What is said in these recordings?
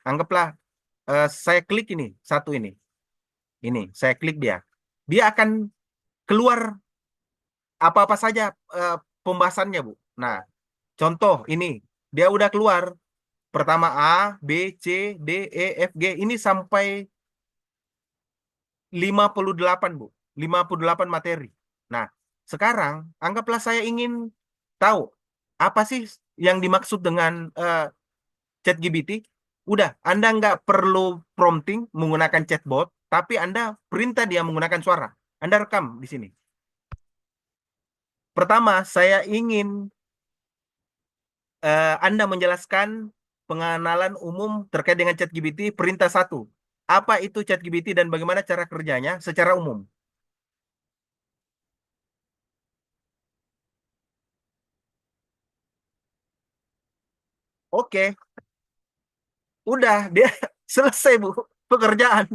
anggaplah saya klik ini, satu ini. Saya klik dia. Dia akan keluar apa-apa saja pembahasannya, Bu. Nah, contoh ini, dia udah keluar. Pertama A, B, C, D, E, F, G. Ini sampai 58, Bu. 58 materi. Nah, sekarang anggaplah saya ingin tahu apa sih yang dimaksud dengan ChatGPT. Udah, Anda nggak perlu prompting menggunakan chatbot, tapi Anda perintah dia menggunakan suara. Anda rekam di sini. Pertama, saya ingin Anda menjelaskan pengenalan umum terkait dengan ChatGPT. Perintah satu. Apa itu ChatGPT dan bagaimana cara kerjanya secara umum? Oke, udah dia selesai, Bu, pekerjaan.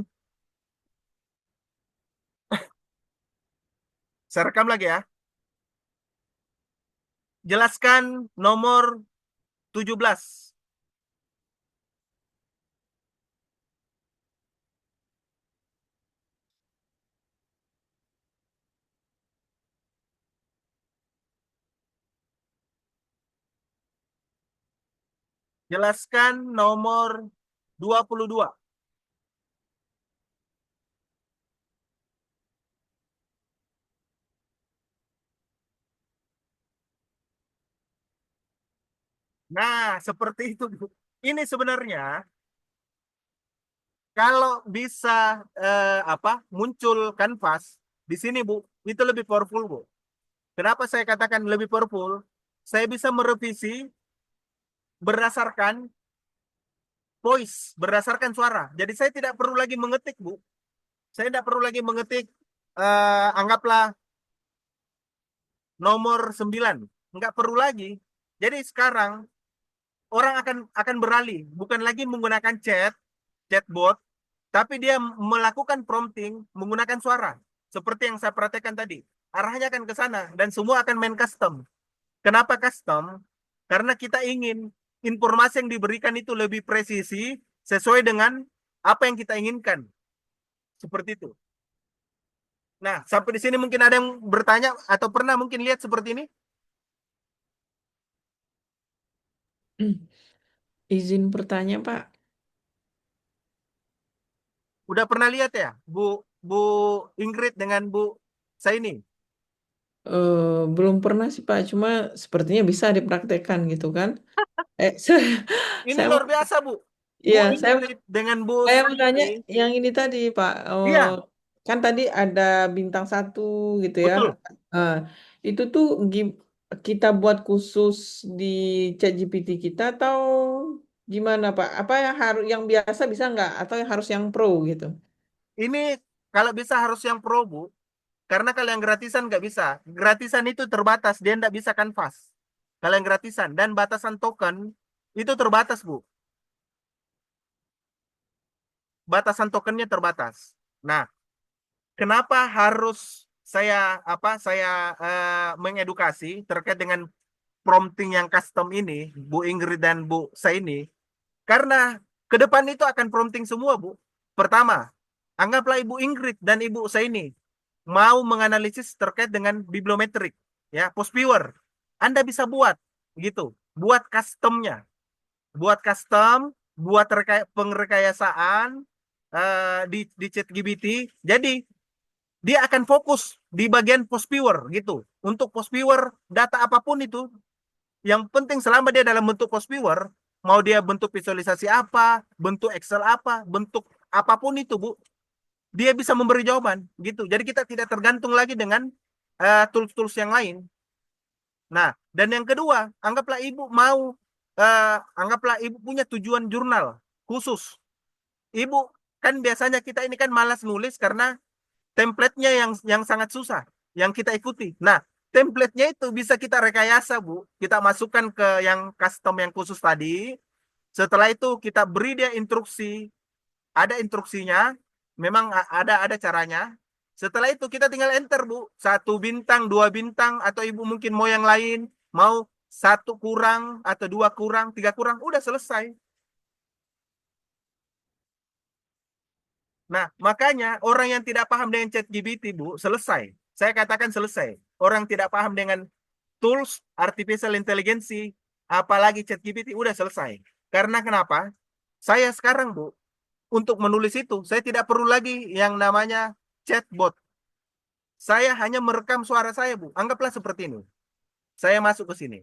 Saya rekam lagi ya. Jelaskan nomor 17. Jelaskan nomor 22. Nah, seperti itu, Bu. Ini sebenarnya kalau bisa muncul kanvas di sini, Bu, itu lebih powerful, Bu. Kenapa saya katakan lebih powerful? Saya bisa merevisi berdasarkan voice, berdasarkan suara. Jadi saya tidak perlu lagi mengetik, Bu. Saya tidak perlu lagi mengetik anggaplah nomor 9. Nggak perlu lagi. Jadi sekarang orang akan beralih, bukan lagi menggunakan chatbot, tapi dia melakukan prompting menggunakan suara. Seperti yang saya perhatikan tadi. Arahnya akan ke sana dan semua akan main custom. Kenapa custom? Karena kita ingin informasi yang diberikan itu lebih presisi sesuai dengan apa yang kita inginkan. Seperti itu. Nah, sampai di sini mungkin ada yang bertanya atau pernah mungkin lihat seperti ini? Izin bertanya, Pak. Udah pernah lihat ya, Bu Ingrid dengan Bu Saini? Belum pernah sih, Pak. Cuma sepertinya bisa dipraktekkan gitu kan. Eh, Ini saya mau, luar biasa, Bu. Bu iya, Ingrid dengan Bu saya mau tanya Saini. yang ini tadi, Pak. Iya, Kan tadi ada bintang satu gitu ya. betul. Eh, itu tuh kita buat khusus di ChatGPT kita atau gimana, Pak? Apa yang harus yang biasa bisa nggak? Atau yang harus yang pro gitu? Ini kalau bisa harus yang pro, Bu. Karena kalau yang gratisan nggak bisa. Gratisan itu terbatas, dia nggak bisa kanvas. Kalau yang gratisan. Dan batasan token itu terbatas, Bu. Batasan tokennya terbatas. Nah, kenapa harus saya mengedukasi terkait dengan prompting yang custom ini, Bu Ingrid dan Bu Saini? Karena ke depan itu akan prompting semua, Bu. Pertama, anggaplah Ibu Ingrid dan Ibu Saini mau menganalisis terkait dengan bibliometrik, ya, post viewer. Anda bisa buat gitu, buat customnya, buat custom, buat pengrekayasaan di ChatGPT. Jadi dia akan fokus di bagian post viewer gitu. Untuk post viewer data apapun itu, yang penting selama dia dalam bentuk post viewer, mau dia bentuk visualisasi apa, bentuk Excel apa, bentuk apapun itu, Bu, dia bisa memberi jawaban gitu. Jadi kita tidak tergantung lagi dengan tools-tools yang lain. Nah, dan yang kedua, anggaplah ibu punya tujuan jurnal khusus. Ibu kan biasanya kita ini kan malas nulis karena template-nya yang sangat susah yang kita ikuti. Nah, template-nya itu bisa kita rekayasa, Bu. Kita masukkan ke yang custom yang khusus tadi. Setelah itu kita beri dia instruksi, ada instruksinya, memang ada caranya. Setelah itu kita tinggal enter, Bu. 1 bintang, 2 bintang, atau Ibu mungkin mau yang lain, mau 1 kurang, atau 2 kurang, 3 kurang, udah selesai. Nah, makanya orang yang tidak paham dengan ChatGPT, Bu, selesai. Saya katakan selesai. Orang tidak paham dengan tools artificial intelligence, apalagi ChatGPT, udah selesai. Karena kenapa? Saya sekarang, Bu, untuk menulis itu, saya tidak perlu lagi yang namanya chatbot. Saya hanya merekam suara saya, Bu. Anggaplah seperti ini. Saya masuk ke sini.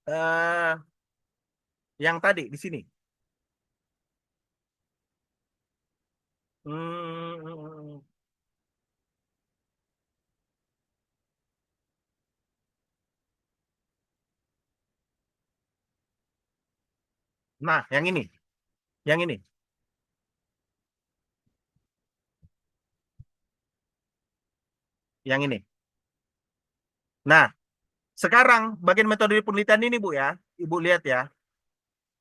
eh yang tadi di sini. Hmm, nah, yang ini, yang ini. Nah, sekarang bagian metode penelitian ini, Bu ya, Ibu lihat ya.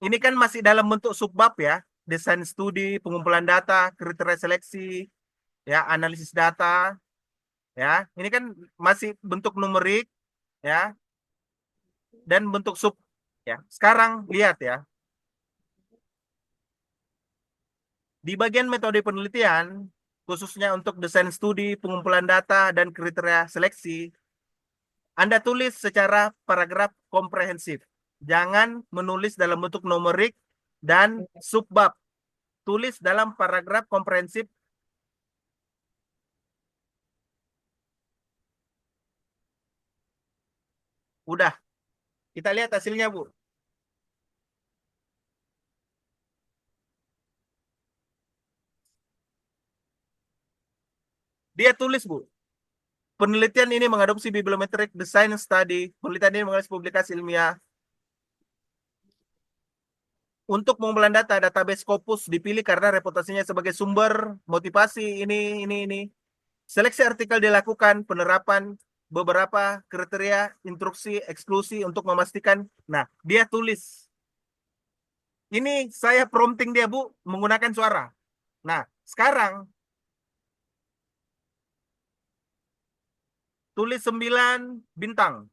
Ini kan masih dalam bentuk subbab ya, desain studi, pengumpulan data, kriteria seleksi, ya, analisis data, ya. Ini kan masih bentuk numerik, ya, dan bentuk sub, ya. Sekarang lihat ya, di bagian metode penelitian, khususnya untuk desain studi, pengumpulan data, dan kriteria seleksi, Anda tulis secara paragraf komprehensif. Jangan menulis dalam bentuk numerik dan subbab. Tulis dalam paragraf komprehensif. Udah, kita lihat hasilnya, Bu. Dia tulis, Bu. Penelitian ini mengadopsi bibliometric design study. Penelitian ini mengadopsi publikasi ilmiah. Untuk pengumpulan data, database Scopus dipilih karena reputasinya sebagai sumber motivasi ini. Seleksi artikel dilakukan, penerapan beberapa kriteria, instruksi, eksklusi untuk memastikan. Nah, dia tulis. Ini saya prompting dia, Bu, menggunakan suara. Nah, sekarang tulis 9 bintang.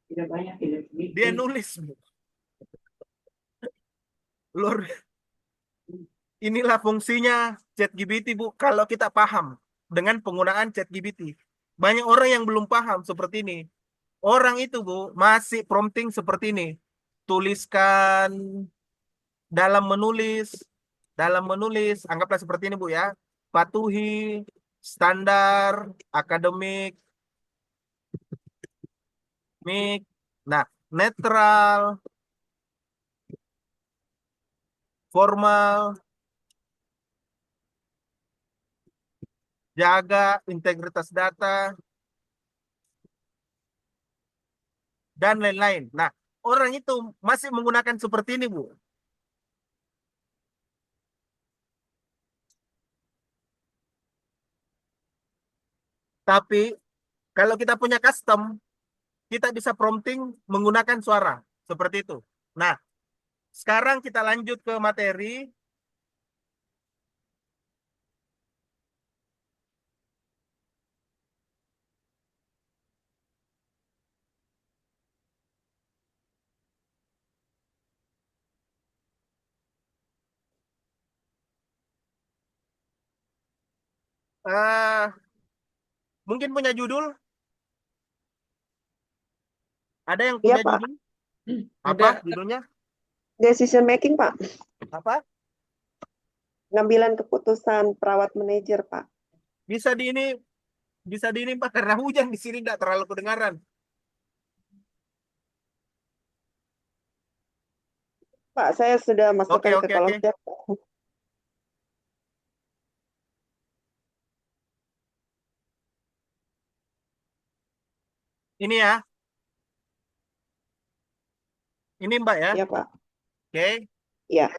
Tidak banyak, tidak Dia sedikit. nulis, Bu. Luar, inilah fungsinya ChatGPT, Bu. Kalau kita paham dengan penggunaan ChatGPT. Banyak orang yang belum paham seperti ini. Orang itu, Bu, masih prompting seperti ini. Tuliskan dalam menulis, anggaplah seperti ini, Bu ya. Patuhi standar akademik, mik. Nah, netral, formal, jaga integritas data, dan lain-lain. Nah, orang itu masih menggunakan seperti ini, Bu. Tapi kalau kita punya custom, kita bisa prompting menggunakan suara. Seperti itu. Nah, sekarang kita lanjut ke materi. eh Mungkin punya judul? Ada yang Iya, punya Pak. judul? Apa Ada. judulnya? Decision making, Pak. Apa? Pengambilan keputusan perawat manajer, Pak. Bisa di ini, bisa di ini Pak, karena hujan di sini tidak terlalu kedengaran. Pak, saya sudah Oke, masukkan ke oke, kolom oke. chat. Ini ya, ini Mbak ya. Ya, Pak. Oke. Ya.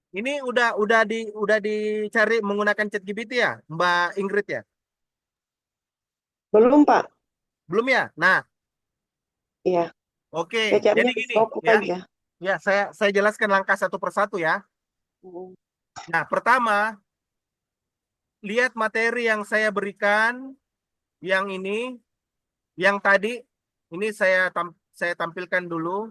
Ini udah dicari menggunakan ChatGPT ya, Mbak Ingrid ya? Belum, Pak. Belum ya? Nah, Iya, oke. saya Jadi carinya di gini Scopus ya. aja. Ya, saya jelaskan langkah satu persatu ya. Hmm. Nah, pertama, lihat materi yang saya berikan, yang ini, yang tadi, ini saya tampilkan dulu.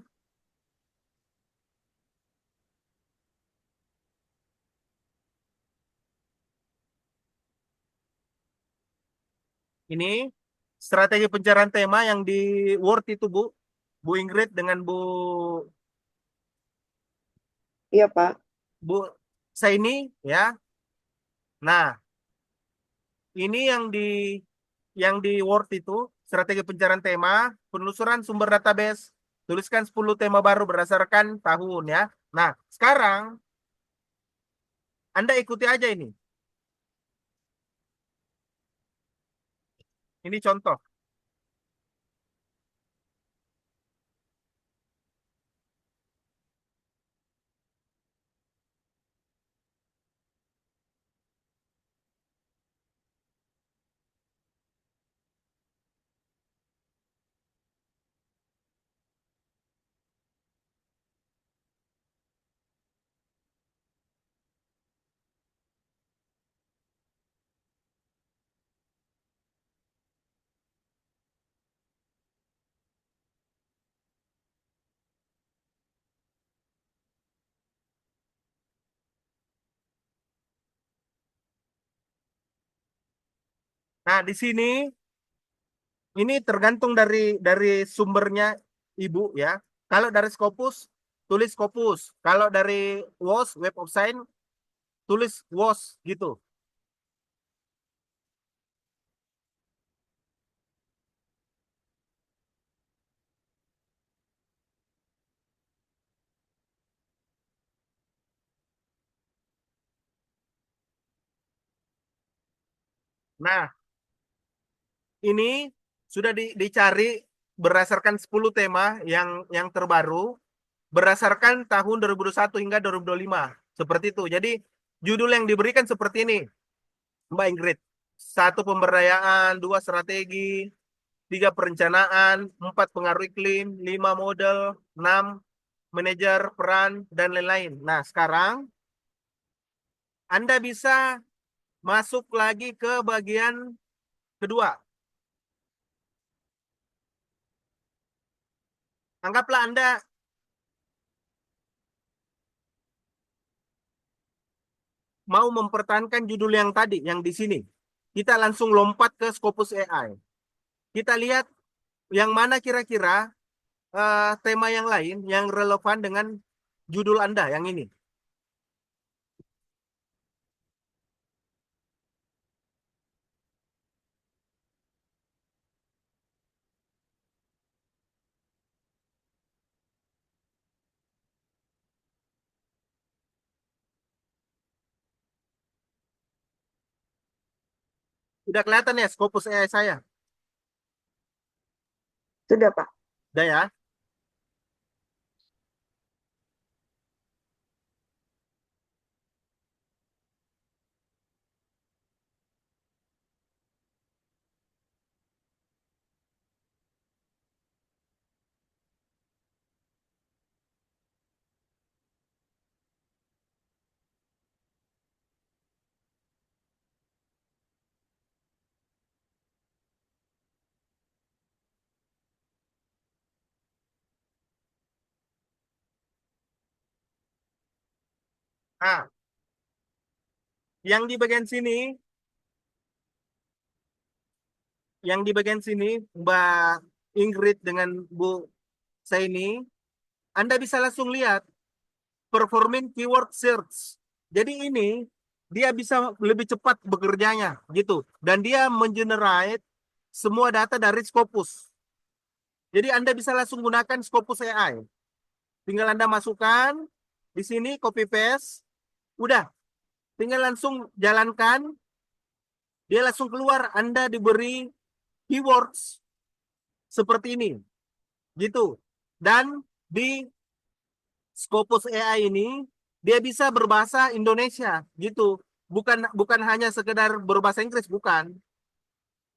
Ini strategi pencarian tema yang di Word itu, Bu Ingrid dengan Iya, Pak. Bu Saini ya. Nah, ini yang di Word itu strategi pencarian tema, penelusuran sumber database, tuliskan 10 tema baru berdasarkan tahun ya. Nah, sekarang Anda ikuti aja ini. Ini contoh. Nah, di sini ini tergantung dari sumbernya Ibu ya. Kalau dari Scopus, tulis Scopus. Kalau dari WOS, Web of Science, tulis WOS gitu. Nah, ini sudah dicari berdasarkan 10 tema yang terbaru berdasarkan tahun 2021 hingga 2025. Seperti itu. Jadi judul yang diberikan seperti ini, Mbak Ingrid. Satu, pemberdayaan, dua, strategi, tiga, perencanaan, empat, pengaruh iklim, lima, model, enam, manajer, peran, dan lain-lain. Nah, sekarang Anda bisa masuk lagi ke bagian kedua. Anggaplah Anda mau mempertahankan judul yang tadi, yang di sini. Kita langsung lompat ke Scopus AI. Kita lihat yang mana kira-kira tema yang lain yang relevan dengan judul Anda yang ini. Udah kelihatan ya Scopus AI saya? Sudah, Pak. Udah ya? Nah, yang di bagian sini, Mbak Ingrid dengan Bu Saini, Anda bisa langsung lihat performing keyword search. Jadi ini dia bisa lebih cepat bekerjanya gitu dan dia mengenerate semua data dari Scopus. Jadi Anda bisa langsung gunakan Scopus AI. Tinggal Anda masukkan di sini copy paste, udah tinggal langsung jalankan, dia langsung keluar Anda diberi keywords seperti ini gitu. Dan di Scopus AI ini dia bisa berbahasa Indonesia gitu. Bukan bukan hanya sekedar berbahasa Inggris, bukan.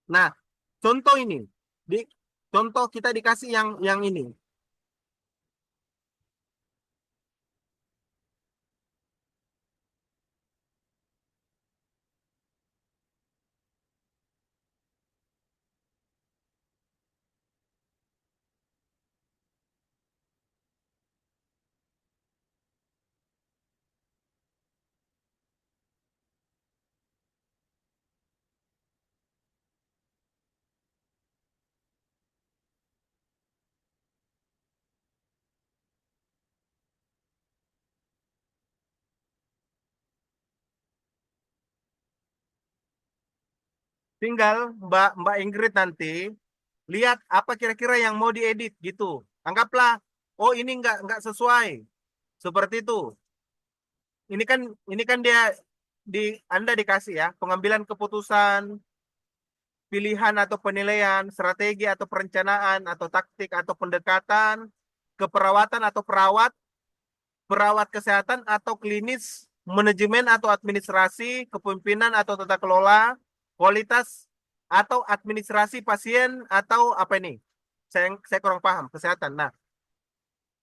Nah, contoh ini. Di contoh kita dikasih yang ini. Tinggal Mbak Ingrid nanti lihat apa kira-kira yang mau diedit gitu. Anggaplah, oh ini nggak sesuai. Seperti itu. Ini kan dia di Anda dikasih ya pengambilan keputusan, pilihan atau penilaian, strategi atau perencanaan atau taktik atau pendekatan, keperawatan atau perawat, perawat kesehatan atau klinis, manajemen atau administrasi, kepemimpinan atau tata kelola, kualitas atau administrasi pasien atau apa ini? Saya kurang paham kesehatan. Nah,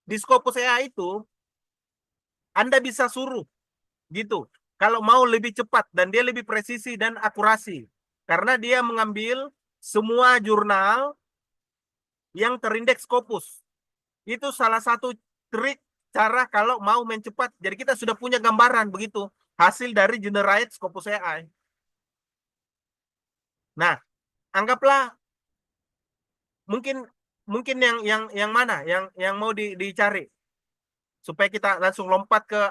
di Scopus AI itu Anda bisa suruh gitu. Kalau mau lebih cepat dan dia lebih presisi dan akurasi. Karena dia mengambil semua jurnal yang terindeks Scopus. Itu salah satu trik cara kalau mau main cepat. Jadi kita sudah punya gambaran begitu hasil dari generate Scopus AI. Nah, anggaplah mungkin mungkin yang mana yang mau dicari supaya kita langsung lompat ke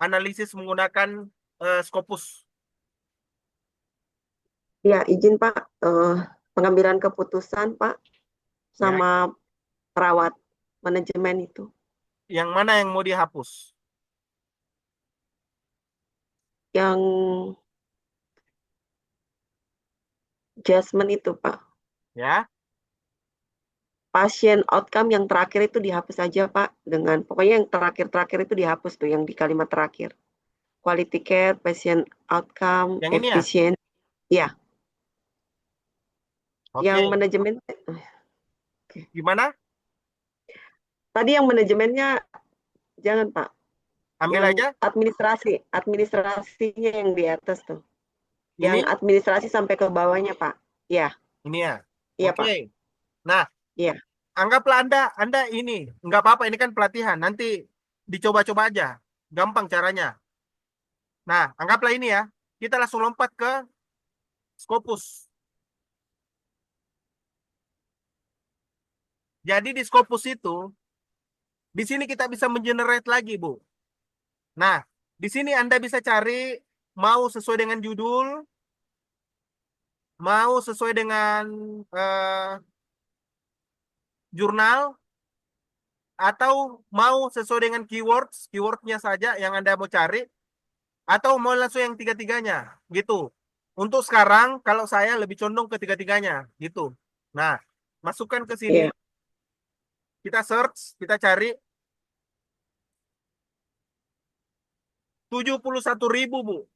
analisis menggunakan Scopus. Ya, izin Pak, pengambilan keputusan Pak Ya, sama perawat manajemen itu. yang mana yang mau dihapus? Yang adjustment itu Pak. Ya, Pasien outcome yang terakhir itu dihapus aja Pak. Pokoknya yang terakhir-terakhir itu dihapus tuh yang di kalimat terakhir. Quality care, patient outcome, yang ini ya. efisien. Ya, Oke, yang manajemen. gimana? Tadi yang manajemennya jangan Pak. Ambil Yang aja administrasinya yang di atas tuh. Yang ini, administrasi sampai ke bawahnya Pak. Ya, ini ya. iya Oke. Pak. Nah, Iya. anggaplah Anda ini nggak apa-apa, ini kan pelatihan. Nanti dicoba-coba aja. Gampang caranya. Nah, anggaplah ini ya. Kita langsung lompat ke Scopus. Jadi di Scopus itu, di sini kita bisa mengenerate lagi, Bu. Nah, di sini Anda bisa cari mau sesuai dengan judul, mau sesuai dengan jurnal, atau mau sesuai dengan keywordnya saja yang Anda mau cari, atau mau langsung yang tiga-tiganya, gitu. Untuk sekarang, kalau saya lebih condong ke tiga-tiganya, gitu. Nah, masukkan ke sini, Iya. kita search, kita cari 71.000, Bu.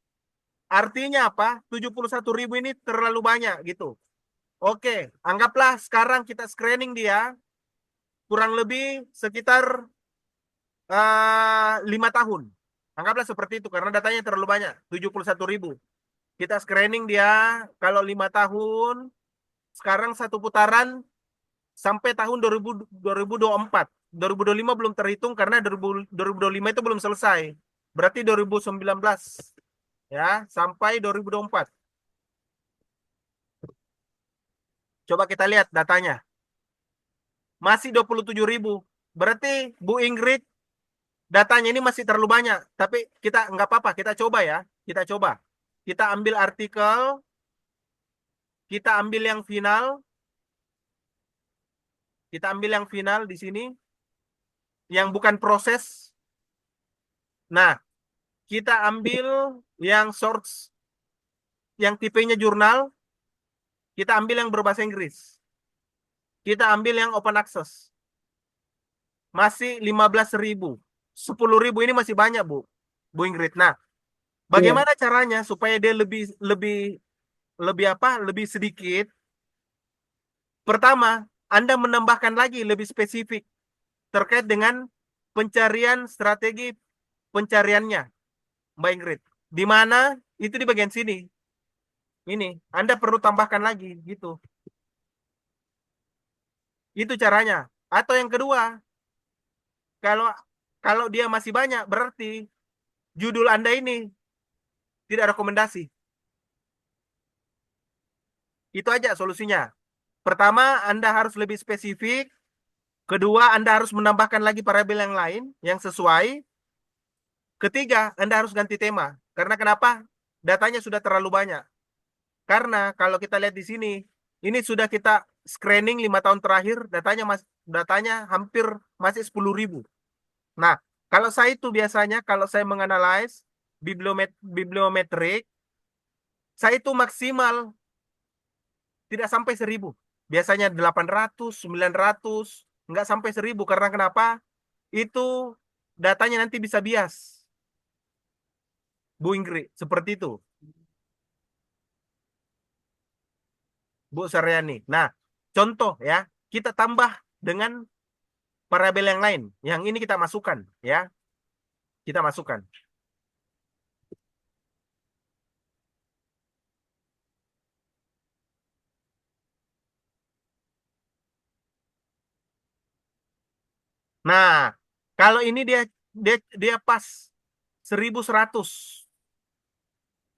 Artinya apa? 71.000 ini terlalu banyak, gitu. Oke, anggaplah sekarang kita screening dia, kurang lebih sekitar 5 tahun. Anggaplah seperti itu karena datanya terlalu banyak, 71.000. Kita screening dia kalau 5 tahun, sekarang satu putaran sampai tahun 2024. 2025 belum terhitung karena 2025 itu belum selesai. Berarti 2019 ya, sampai 2024. Coba kita lihat datanya. Masih 27.000. Berarti Bu Ingrid datanya ini masih terlalu banyak, tapi kita nggak apa-apa, kita coba ya, kita coba. Kita ambil artikel, kita ambil yang final, kita ambil yang final di sini, yang bukan proses. Nah, kita ambil yang source, yang tipenya jurnal, kita ambil yang berbahasa Inggris. Kita ambil yang open access. Masih 15.000. 10.000 ini masih banyak, Bu. Bu Ingrid. Nah, Iya. bagaimana caranya supaya dia lebih lebih lebih apa? Lebih sedikit. Pertama, Anda menambahkan lagi lebih spesifik terkait dengan pencarian strategi pencariannya, Mbak Ingrid. Di mana itu di bagian sini. Ini Anda perlu tambahkan lagi gitu. Itu caranya. Atau yang kedua, kalau kalau dia masih banyak berarti judul Anda ini tidak rekomendasi. Itu aja solusinya. Pertama, Anda harus lebih spesifik. Kedua, Anda harus menambahkan lagi variabel yang lain yang sesuai. Ketiga, Anda harus ganti tema. Karena kenapa? Datanya sudah terlalu banyak. Karena kalau kita lihat di sini, ini sudah kita screening 5 tahun terakhir, datanya hampir masih 10.000. Nah, kalau saya itu biasanya, kalau saya menganalize bibliometrik, saya itu maksimal tidak sampai 1.000. Biasanya 800, 900, nggak sampai 1.000. Karena kenapa? Itu datanya nanti bisa bias. Bu Ingrid, seperti itu. Bu Saryani. Nah, contoh ya, kita tambah dengan variabel yang lain. Yang ini kita masukkan ya. Kita masukkan. Nah, kalau ini dia dia pas 1.100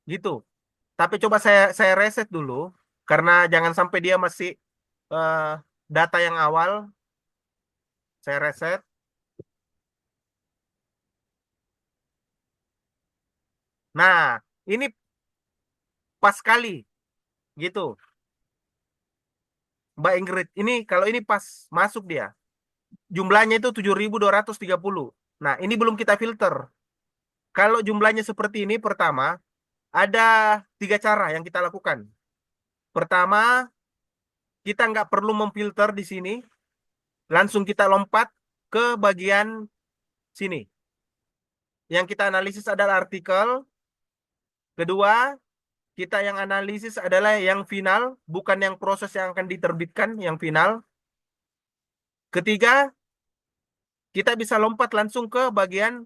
gitu. Tapi coba saya reset dulu karena jangan sampai dia masih eh, data yang awal. Saya reset. Nah, ini pas sekali gitu. Mbak Ingrid, ini kalau ini pas masuk dia. Jumlahnya itu 7.230. Nah, ini belum kita filter. Kalau jumlahnya seperti ini, pertama, ada 3 cara yang kita lakukan. Pertama, kita nggak perlu memfilter di sini. Langsung kita lompat ke bagian sini. Yang kita analisis adalah artikel. Kedua, kita yang analisis adalah yang final, bukan yang proses yang akan diterbitkan, yang final. Ketiga, kita bisa lompat langsung ke bagian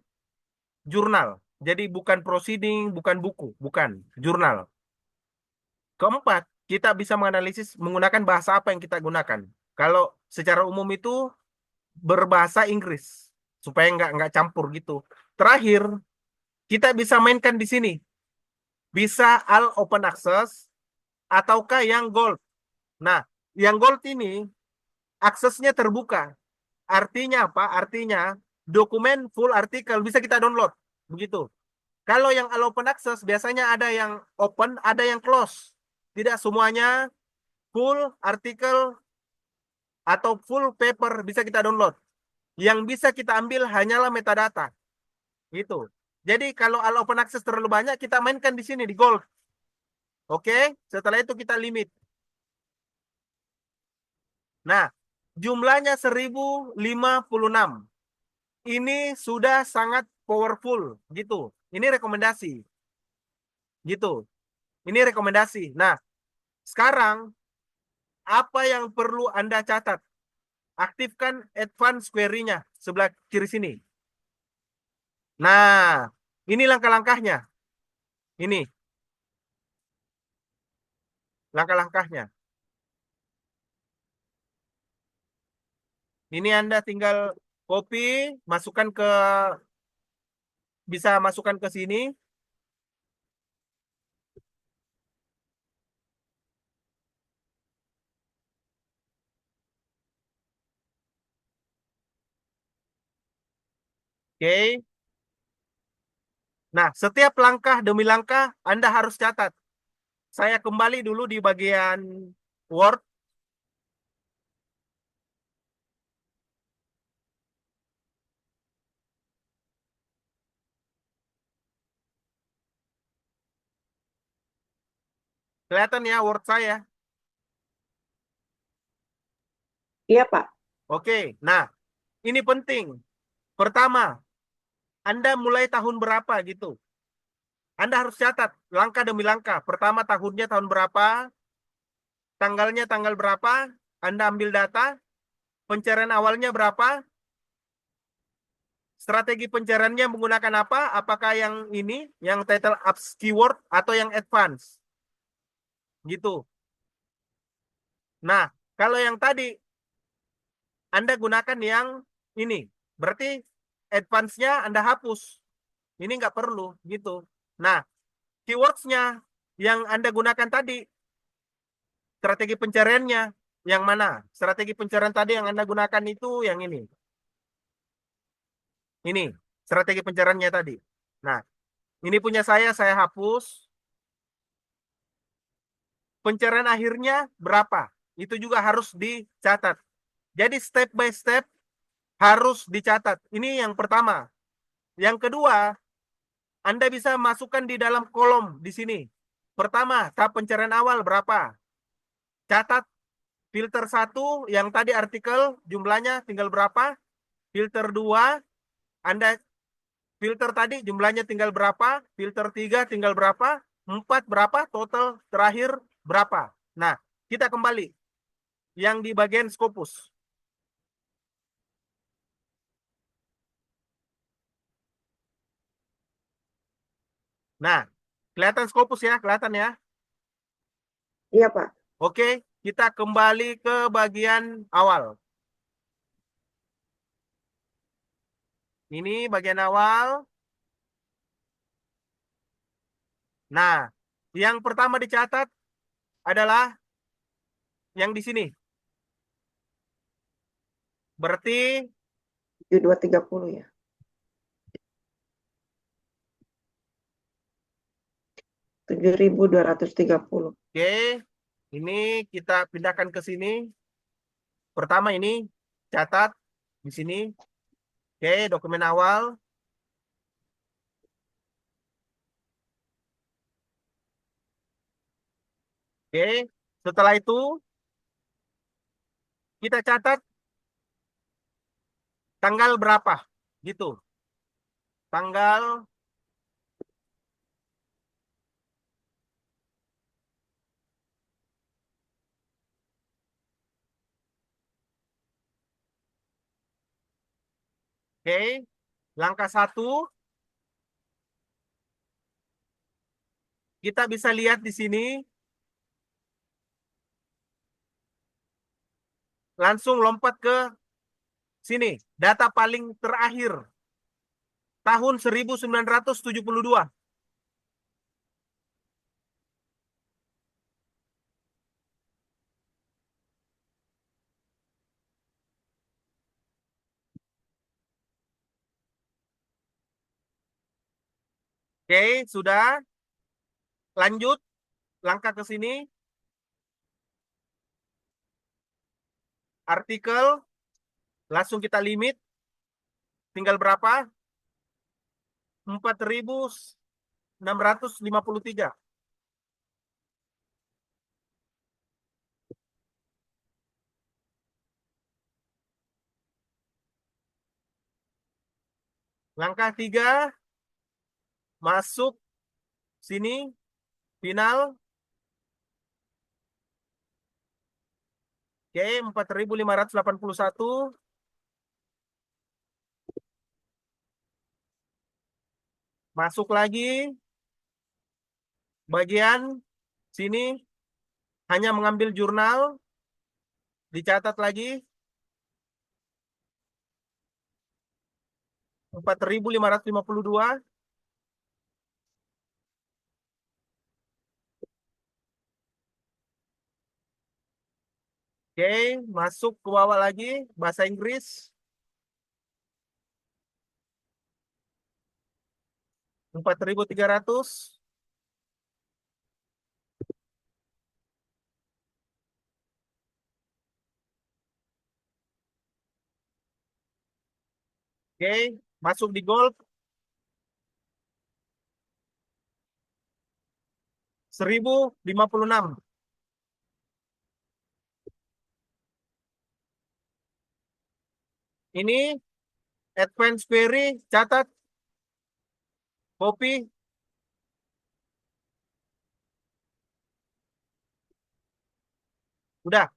jurnal. Jadi bukan proceeding, bukan buku, bukan jurnal. Keempat, kita bisa menganalisis menggunakan bahasa apa yang kita gunakan. Kalau secara umum itu berbahasa Inggris supaya nggak campur gitu. Terakhir, kita bisa mainkan di sini. Bisa all open access ataukah yang gold. Nah, yang gold ini aksesnya terbuka. Artinya apa? Artinya dokumen full artikel bisa kita download. Begitu. Kalau yang all open access biasanya ada yang open, ada yang close. Tidak semuanya full artikel atau full paper bisa kita download. Yang bisa kita ambil hanyalah metadata. Gitu. Jadi kalau all open access terlalu banyak, kita mainkan di sini di gold. Oke, setelah itu kita limit. Nah, jumlahnya 1.056. Ini sudah sangat powerful gitu. Ini rekomendasi. Gitu. Ini rekomendasi. Nah, sekarang apa yang perlu Anda catat? Aktifkan advance query-nya sebelah kiri sini. Nah, ini langkah-langkahnya. Ini langkah-langkahnya. Ini Anda tinggal copy, masukkan ke bisa masukkan ke sini. Oke. Nah, setiap langkah demi langkah Anda harus catat. Saya kembali dulu di bagian Word. Kelihatan ya Word saya. Iya, Pak. Oke. Nah, ini penting. Pertama, Anda mulai tahun berapa gitu. Anda harus catat langkah demi langkah. Pertama tahunnya tahun berapa, tanggalnya tanggal berapa, Anda ambil data, pencarian awalnya berapa, strategi pencariannya menggunakan apa, apakah yang ini, yang title apps keyword atau yang advance. Gitu. Nah, kalau yang tadi Anda gunakan yang ini, berarti advance-nya Anda hapus. Ini nggak perlu gitu. Nah, keywords-nya yang Anda gunakan tadi, strategi pencariannya yang mana? Strategi pencarian tadi yang Anda gunakan itu yang ini. Ini, strategi pencariannya tadi. Nah, ini punya saya hapus. Pencarian akhirnya berapa? Itu juga harus dicatat. Jadi step by step harus dicatat. Ini yang pertama. Yang kedua, Anda bisa masukkan di dalam kolom di sini. Pertama, tahap pencarian awal berapa? Catat filter 1 yang tadi artikel jumlahnya tinggal berapa? Filter 2, Anda filter tadi jumlahnya tinggal berapa? Filter 3 tinggal berapa? 4 berapa? Total terakhir berapa? Nah, kita kembali yang di bagian Scopus. Nah, kelihatan Scopus ya, kelihatan ya. Iya, Pak. Oke, kita kembali ke bagian awal. Ini bagian awal. Nah, yang pertama dicatat adalah yang di sini. Berarti 7230 ya. 7230. oke, ini kita pindahkan ke sini. Pertama ini catat di sini. Oke, dokumen awal. Oke, setelah itu kita catat tanggal berapa gitu. Tanggal oke, langkah 1 kita bisa lihat di sini langsung lompat ke sini, data paling terakhir tahun 1972. Oke, sudah. Lanjut langkah ke sini. Artikel langsung kita limit tinggal berapa? 4.653. Langkah 3 masuk sini final. Oke, 4.581. Masuk lagi bagian sini hanya mengambil jurnal, dicatat lagi 4.552. Oke, masuk ke bawah lagi bahasa Inggris 4.300. Oke, masuk di gold 1.056. Ini advance query catat Kopi, udah.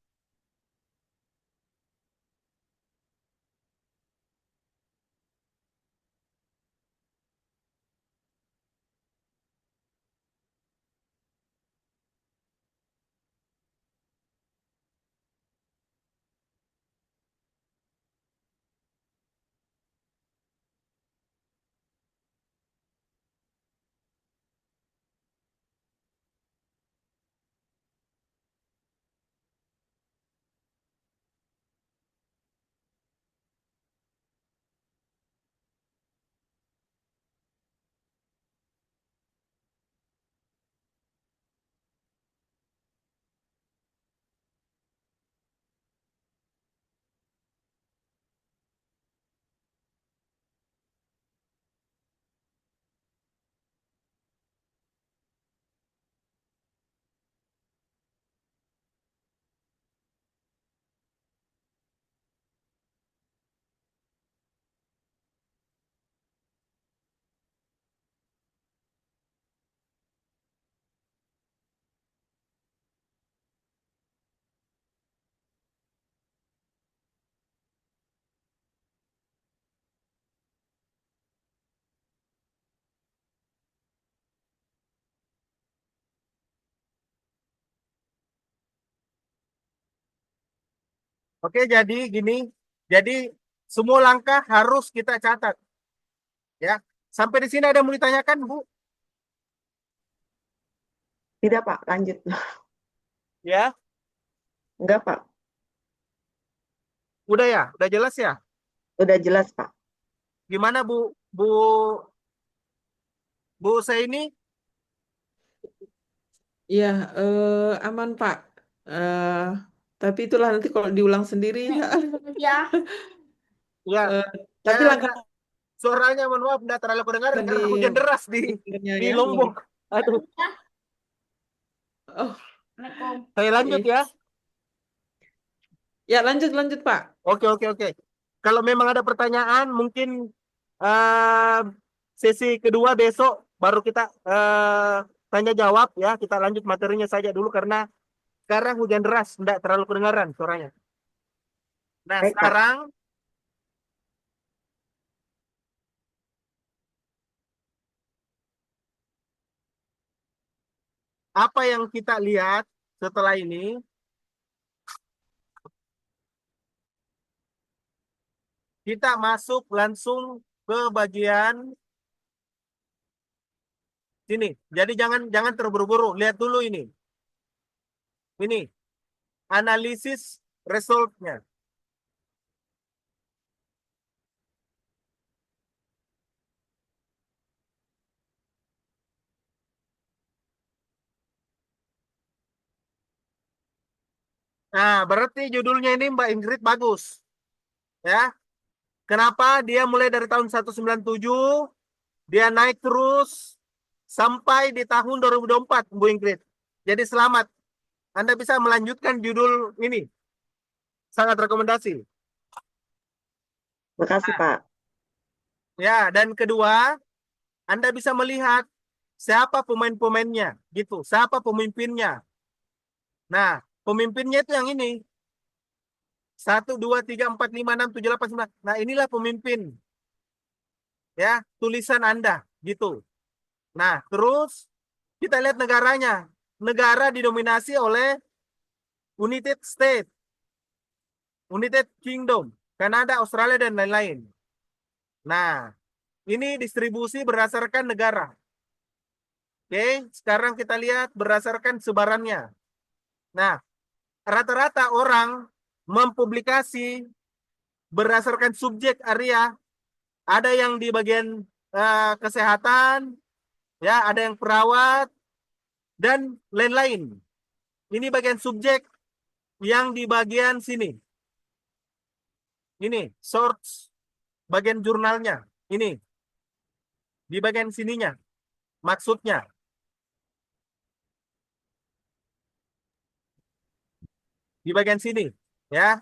Oke, jadi gini. Jadi semua langkah harus kita catat. Ya. Sampai di sini ada yang mau ditanyakan, Bu? Tidak, Pak. Lanjut. Ya. Enggak, Pak. Udah ya? Udah jelas ya? Udah jelas, Pak. Gimana, Bu? Bu saya ini? Iya, aman Pak. Eh, tapi itulah nanti kalau diulang sendiri ya. Ya. Ya. Eh, Ya, tapi langkah suaranya mohon maaf enggak terlalu kedengaran karena hujan deras di berikutnya di ya. Lombok. Aduh, Oh, Assalamualaikum. saya lanjut ya. ya lanjut Pak. Oke, oke, oke. Kalau memang ada pertanyaan, mungkin eh, sesi kedua besok baru kita tanya jawab ya. Kita lanjut materinya saja dulu karena sekarang hujan deras, enggak terlalu kedengaran suaranya. Nah, Baik, Pak. sekarang apa yang kita lihat setelah ini? Kita masuk langsung ke bagian sini. Jadi jangan jangan terburu-buru. Lihat dulu ini. Ini analisis resultnya. Nah, berarti judulnya ini Mbak Ingrid bagus. Ya. Kenapa dia mulai dari tahun 197, dia naik terus sampai di tahun 2024, Bu Ingrid. Jadi selamat. Anda bisa melanjutkan judul ini. Sangat rekomendasi. Makasih, Pak. Ya, dan kedua, Anda bisa melihat siapa pemain-pemainnya, gitu. Siapa pemimpinnya. Nah, pemimpinnya itu yang ini. 1, 2, 3, 4, 5, 6, 7, 8, 9. Nah, inilah pemimpin. Ya, tulisan Anda, gitu. Nah, terus kita lihat negaranya. Negara didominasi oleh United States, United Kingdom, Kanada, Australia, dan lain-lain. Nah, ini distribusi berdasarkan negara. Oke, sekarang kita lihat berdasarkan sebarannya. Nah, rata-rata orang mempublikasi berdasarkan subjek area. Ada yang di bagian kesehatan, ya, ada yang perawat, dan lain-lain. Ini bagian subjek yang di bagian sini. Ini, source, bagian jurnalnya. Ini, di bagian sininya. Maksudnya, di bagian sini. Ya,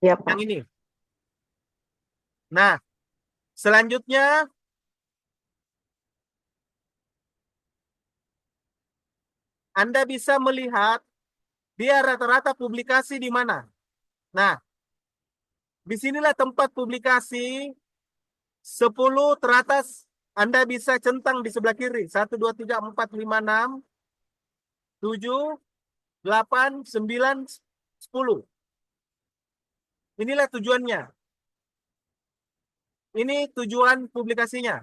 Ya, yang Pak. ini. Nah, selanjutnya, Anda bisa melihat dia rata-rata publikasi di mana. Nah, disinilah tempat publikasi 10 teratas. Anda bisa centang di sebelah kiri. 1, 2, 3, 4, 5, 6, 7, 8, 9, 10. Inilah tujuannya. Ini tujuan publikasinya.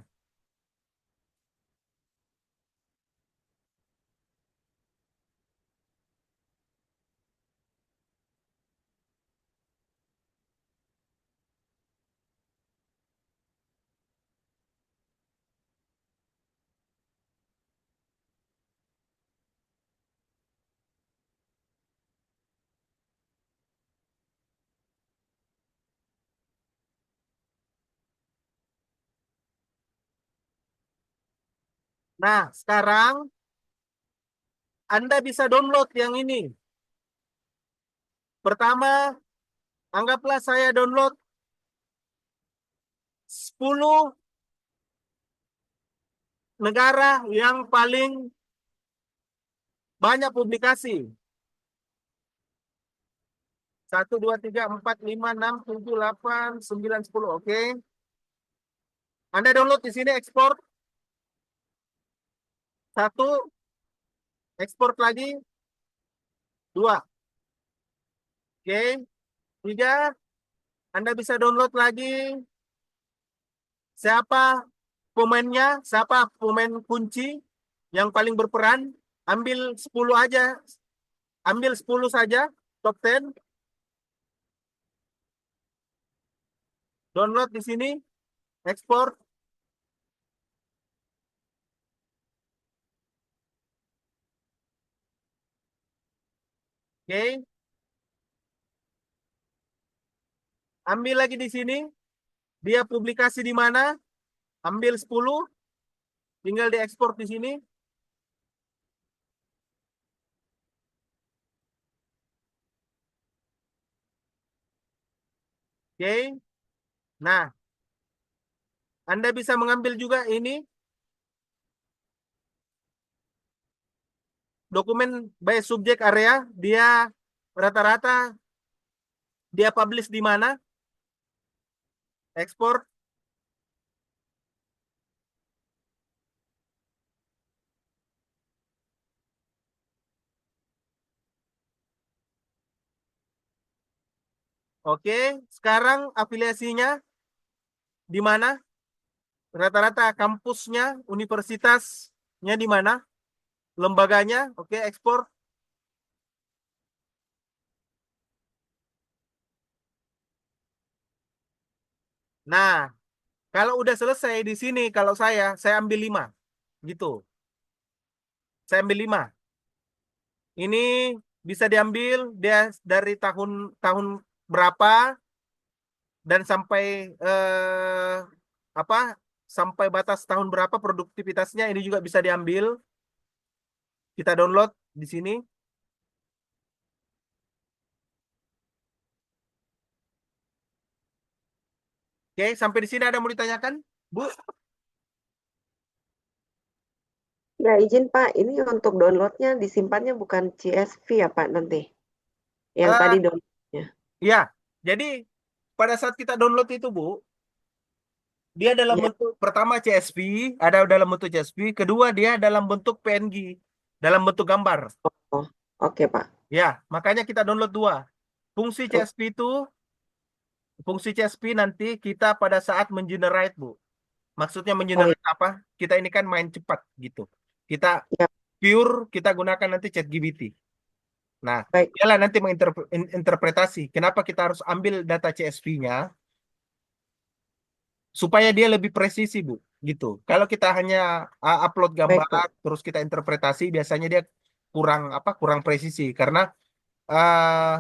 Nah, sekarang Anda bisa download yang ini. Pertama, anggaplah saya download 10 negara yang paling banyak publikasi. 1, 2, 3, 4, 5, 6, 7, 8, 9, 10. Oke. Anda download di sini ekspor. 1, ekspor lagi. 2. Oke. 3, Anda bisa download lagi siapa pemainnya, siapa pemain kunci yang paling berperan. Ambil 10 aja. Ambil 10 saja, top 10. Download di sini, ekspor. Oke. Ambil lagi di sini. Dia publikasi di mana? Ambil 10. Tinggal diekspor di sini. Oke. Nah, Anda bisa mengambil juga ini dokumen by subject area. Dia rata-rata dia publish di mana? Ekspor. Oke. Sekarang afiliasinya di mana? Rata-rata kampusnya, universitasnya di mana? Lembaganya. Oke, ekspor. Nah, kalau udah selesai di sini, kalau saya ambil 5. Gitu. Saya ambil 5. Ini bisa diambil dia dari tahun tahun berapa dan sampai apa? Sampai batas tahun berapa produktivitasnya ini juga bisa diambil. Kita download di sini. Oke, sampai di sini ada mau ditanyakan, Bu? Ya, izin Pak, ini untuk downloadnya disimpannya bukan CSV ya Pak nanti? Yang tadi Eh, downloadnya. ya. Jadi pada saat kita download itu, Bu, dia dalam Ya, bentuk pertama CSV, ada dalam bentuk CSV, kedua dia dalam bentuk PNG, dalam bentuk gambar. oh, oke Pak. Ya, makanya kita download 2. Fungsi Oh, CSV itu, fungsi CSV nanti kita pada saat mengenerate, Bu. Maksudnya oh iya, mengenerate apa? Kita ini kan main cepat gitu. Kita ya, pure, kita gunakan nanti ChatGPT. Nah, baik, dialah nanti menginterpretasi kenapa kita harus ambil data CSV-nya supaya dia lebih presisi, Bu. Gitu. Kalau kita hanya upload baik gambar Pak. terus kita interpretasi, biasanya dia kurang apa? Kurang presisi karena eh,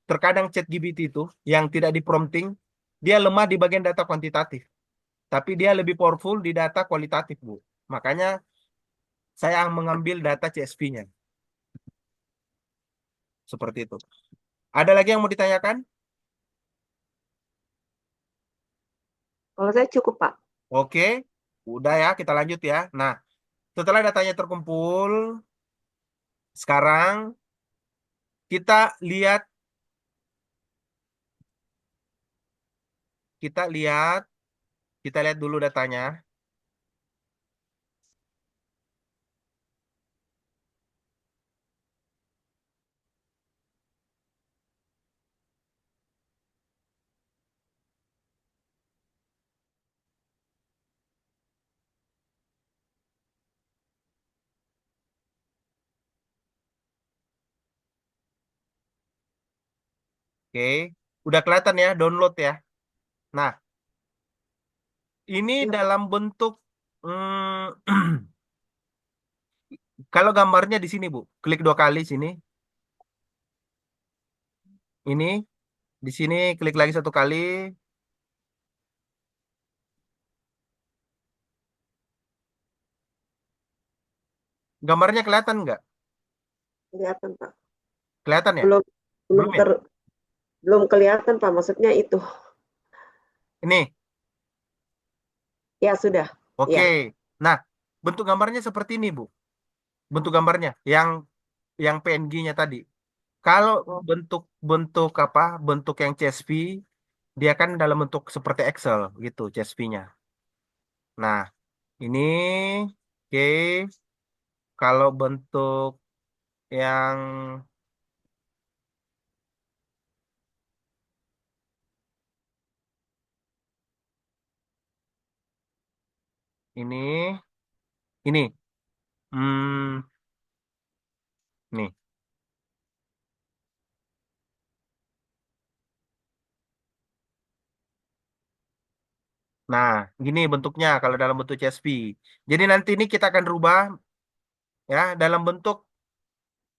terkadang ChatGPT itu yang tidak di prompting, dia lemah di bagian data kuantitatif, tapi dia lebih powerful di data kualitatif, Bu. Makanya saya mengambil data CSV-nya. Seperti itu. Ada lagi yang mau ditanyakan? Kalau saya cukup Pak. Oke, udah ya, kita lanjut ya. Nah, setelah datanya terkumpul, Sekarang kita lihat, kita lihat, kita lihat dulu datanya. Oke, udah kelihatan ya download ya. Nah, ini Ya, Pak. dalam bentuk kalau gambarnya di sini, Bu. Klik 2 kali sini. Ini di sini klik lagi 1 kali. Gambarnya kelihatan nggak? Kelihatan, Pak. Kelihatan ya? Belum belum Belum ya? ter belum kelihatan, Pak. Maksudnya itu. Ini. Ya, sudah. Oke. Ya. Nah, bentuk gambarnya seperti ini, Bu. Bentuk gambarnya yang PNG-nya tadi. Kalau Oh, bentuk apa? Bentuk yang CSV dia kan dalam bentuk seperti Excel gitu CSV-nya. Nah, ini oke. Kalau bentuk yang ini hmm nih. Nah, gini bentuknya kalau dalam bentuk CSV. Jadi nanti ini kita akan rubah ya dalam bentuk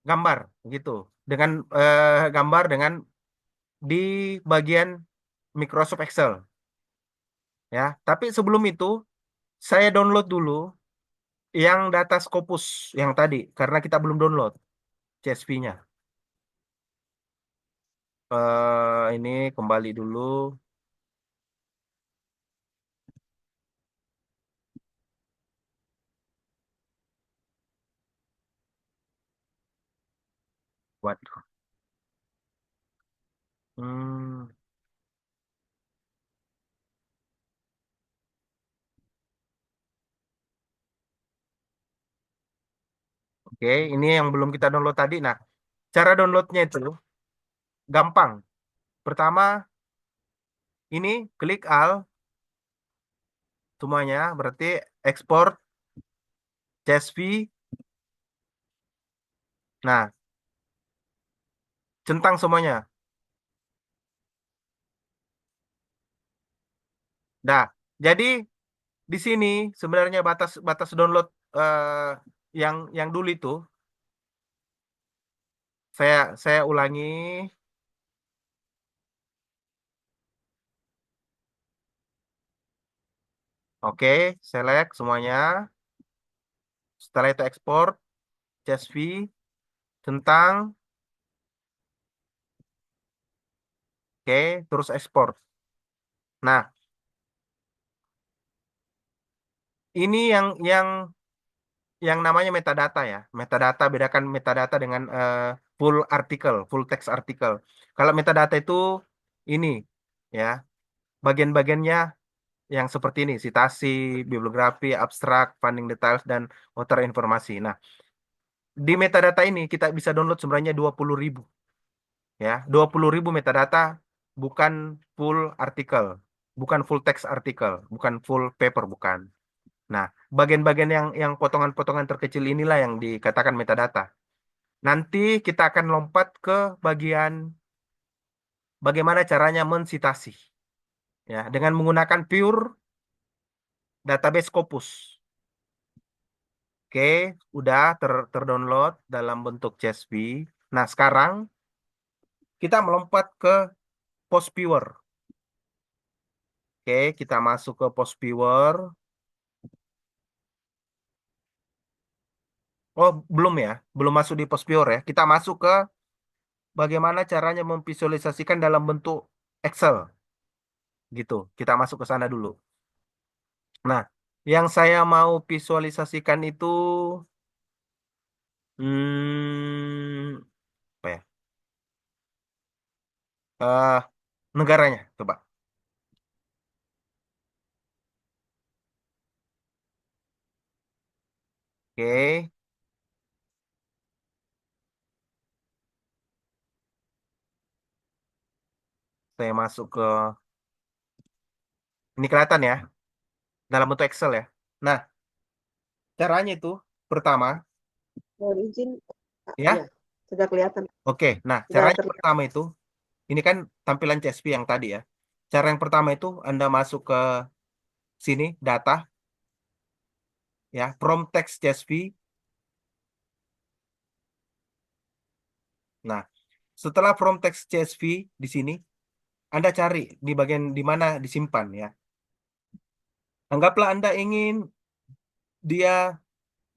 gambar gitu. Dengan gambar dengan di bagian Microsoft Excel ya. Tapi sebelum itu saya download dulu yang data Scopus yang tadi karena kita belum download CSV-nya. Ini kembali dulu. Waduh. Hmm, oke, ini yang belum kita download tadi. Nah, cara downloadnya itu gampang. Pertama, ini klik Al semuanya, berarti ekspor CSV. Nah, centang semuanya. Nah, jadi di sini sebenarnya batas batas download yang dulu itu saya ulangi. Oke, select semuanya. Setelah itu ekspor CSV centang. Oke, terus ekspor. Nah, ini yang namanya metadata ya. Metadata bedakan metadata dengan full artikel, full text artikel. Kalau metadata itu ini ya, bagian-bagiannya yang seperti ini, citasi, bibliografi, abstrak, funding details dan author informasi. Nah, di metadata ini kita bisa download sebenarnya 20.000 ya. 20.000 metadata bukan full artikel, bukan full text artikel, bukan full paper bukan. Nah, bagian-bagian yang potongan-potongan terkecil inilah yang dikatakan metadata. Nanti kita akan lompat ke bagian bagaimana caranya mensitasi ya dengan menggunakan pure database Scopus. Oke, udah terdownload dalam bentuk CSV. Nah, sekarang kita melompat ke Postviewer. Oke, kita masuk ke Postviewer. Oh, belum ya. Belum masuk di Postviewer ya. Kita masuk ke bagaimana caranya memvisualisasikan dalam bentuk Excel. Gitu. Kita masuk ke sana dulu. Nah, yang saya mau visualisasikan itu Hmm, apa ya? Eh, negaranya, coba. Oke, saya masuk ke ini kelihatan ya dalam bentuk Excel ya. Nah, caranya itu pertama, Mohon izin, ya, ya. sudah kelihatan, Oke, nah sudah caranya terlihat. pertama itu, ini kan tampilan CSV yang tadi ya. Cara yang pertama itu Anda masuk ke sini, data, ya, from text CSV. Nah, setelah from text CSV di sini, Anda cari di bagian di mana disimpan ya. Anggaplah Anda ingin dia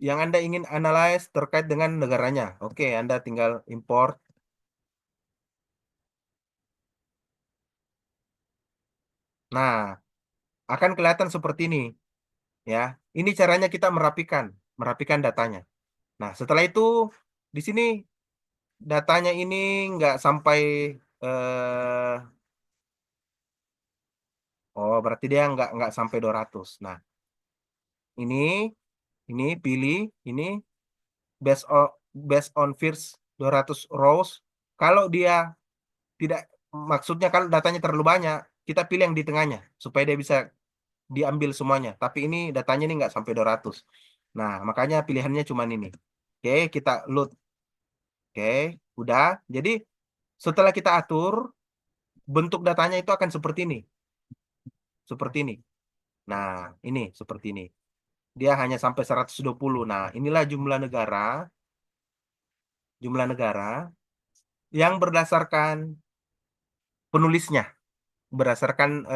yang Anda ingin analyze terkait dengan negaranya. Oke, Anda tinggal import. Nah, akan kelihatan seperti ini ya. Ini caranya kita merapikan datanya. Nah, setelah itu di sini datanya ini nggak sampai eh oh berarti dia nggak sampai 200. Nah, ini pilih ini based on first 200 rows. Kalau dia tidak, maksudnya kalau datanya terlalu banyak, kita pilih yang di tengahnya supaya dia bisa diambil semuanya. Tapi ini datanya ini nggak sampai 200. Nah, makanya pilihannya cuma ini. Oke, kita load. Oke, udah. Jadi setelah kita atur, bentuk datanya itu akan seperti ini. Seperti ini. Nah, ini seperti ini. Dia hanya sampai 120. Nah, inilah jumlah negara yang berdasarkan penulisnya, berdasarkan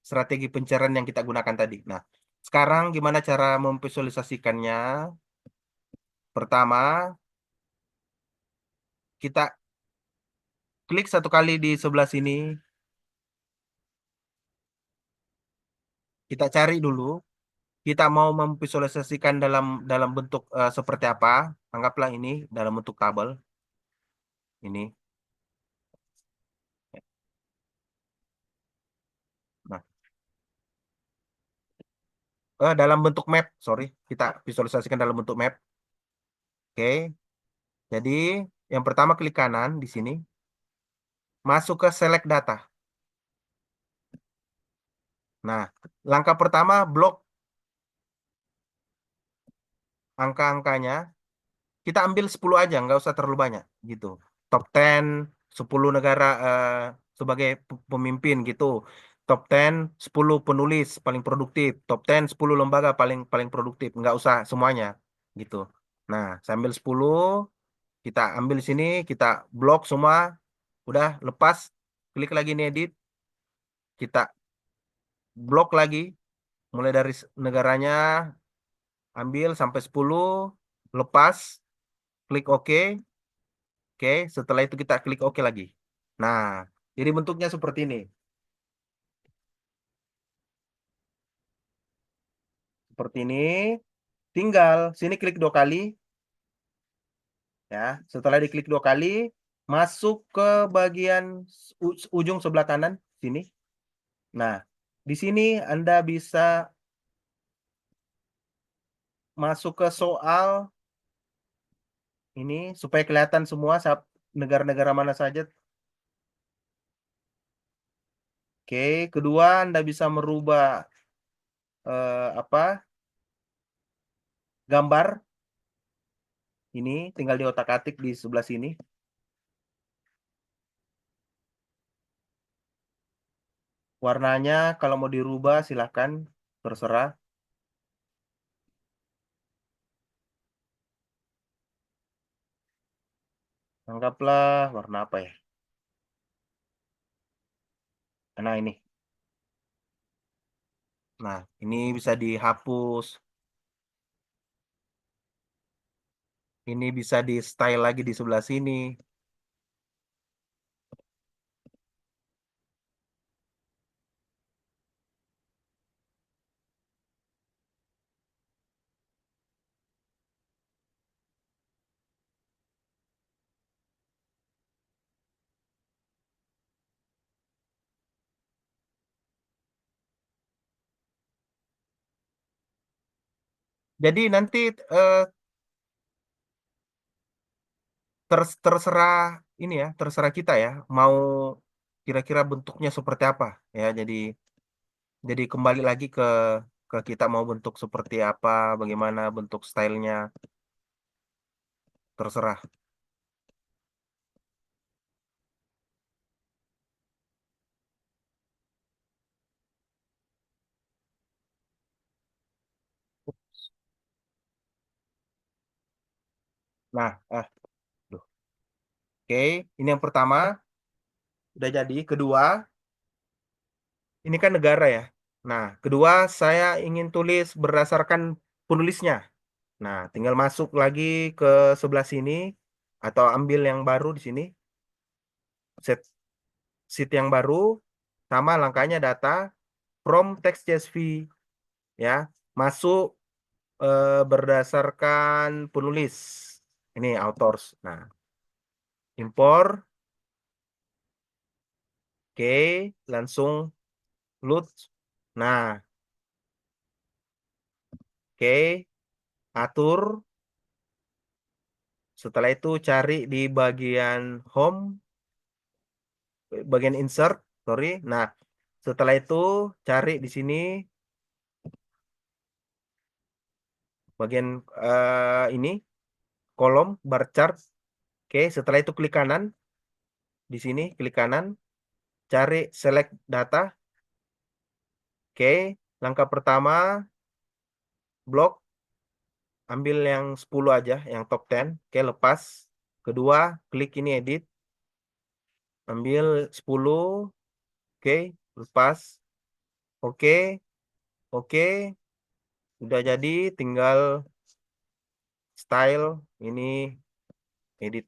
strategi pencarian yang kita gunakan tadi. Nah, sekarang gimana cara memvisualisasikannya? Pertama, kita klik satu kali di sebelah sini, kita cari dulu, kita mau memvisualisasikan dalam bentuk seperti apa? Anggaplah ini dalam bentuk tabel. Ini. Nah, dalam bentuk map, sorry, kita visualisasikan dalam bentuk map. Oke, jadi yang pertama klik kanan di sini, masuk ke select data. Nah, langkah pertama blok angka-angkanya, kita ambil 10 aja, nggak usah terlalu banyak gitu. Top 10, 10 negara sebagai pemimpin gitu. Top 10, 10 penulis paling produktif. Top 10, 10 lembaga paling paling produktif. Nggak usah semuanya gitu. Nah, saya ambil 10, kita ambil sini, kita blok semua, udah lepas, klik lagi nih edit, kita blok lagi, mulai dari negaranya, ambil sampai 10, lepas, klik OK. Oke, setelah itu kita klik OK lagi. Nah, jadi bentuknya seperti ini. Seperti ini. Tinggal sini klik 2 kali. Ya, setelah diklik 2 kali, masuk ke bagian ujung sebelah kanan sini. Nah, di sini Anda bisa masuk ke soal ini supaya kelihatan semua negara-negara mana saja. Oke, kedua Anda bisa merubah apa gambar ini, tinggal di otak-atik di sebelah sini. Warnanya kalau mau dirubah silahkan, terserah. Anggaplah warna apa ya? Nah ini. Nah ini bisa dihapus. Ini bisa di style lagi di sebelah sini. Jadi nanti terserah ini ya, terserah kita ya, mau kira-kira bentuknya seperti apa ya. Jadi kembali lagi ke kita mau bentuk seperti apa, bagaimana bentuk stylenya, terserah. Nah, duh. Oke, ini yang pertama udah jadi. Kedua, ini kan negara ya. Nah, kedua saya ingin tulis berdasarkan penulisnya. Nah, tinggal masuk lagi ke sebelah sini atau ambil yang baru di sini, set sheet yang baru, sama langkahnya data from text CSV ya, masuk berdasarkan penulis. Ini authors. Nah, import, oke, langsung load. Nah, oke, atur. Setelah itu cari di bagian home, bagian insert, sorry. Nah, setelah itu cari di sini bagian ini kolom bar chart. Oke, setelah itu klik kanan di sini, klik kanan, cari select data. Oke, langkah pertama blok, ambil yang 10 aja, yang top 10. Oke, lepas. Kedua, klik ini edit, ambil 10. Oke, lepas. Oke, oke, udah jadi, tinggal style ini edit.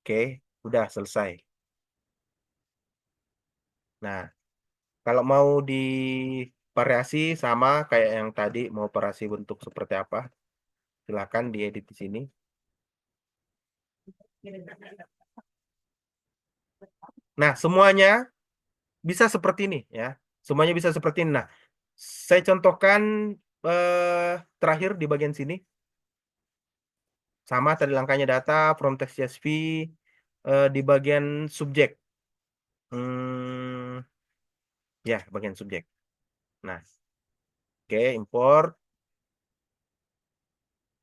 Oke, udah selesai. Nah, kalau mau di variasi sama kayak yang tadi, mau variasi bentuk seperti apa, silakan diedit di sini. Nah, semuanya bisa seperti ini ya. Semuanya bisa seperti ini. Nah, saya contohkan terakhir di bagian sini. Sama tadi langkahnya data from text CSV di bagian subjek. Hmm, ya, bagian subjek. Nah, oke, import.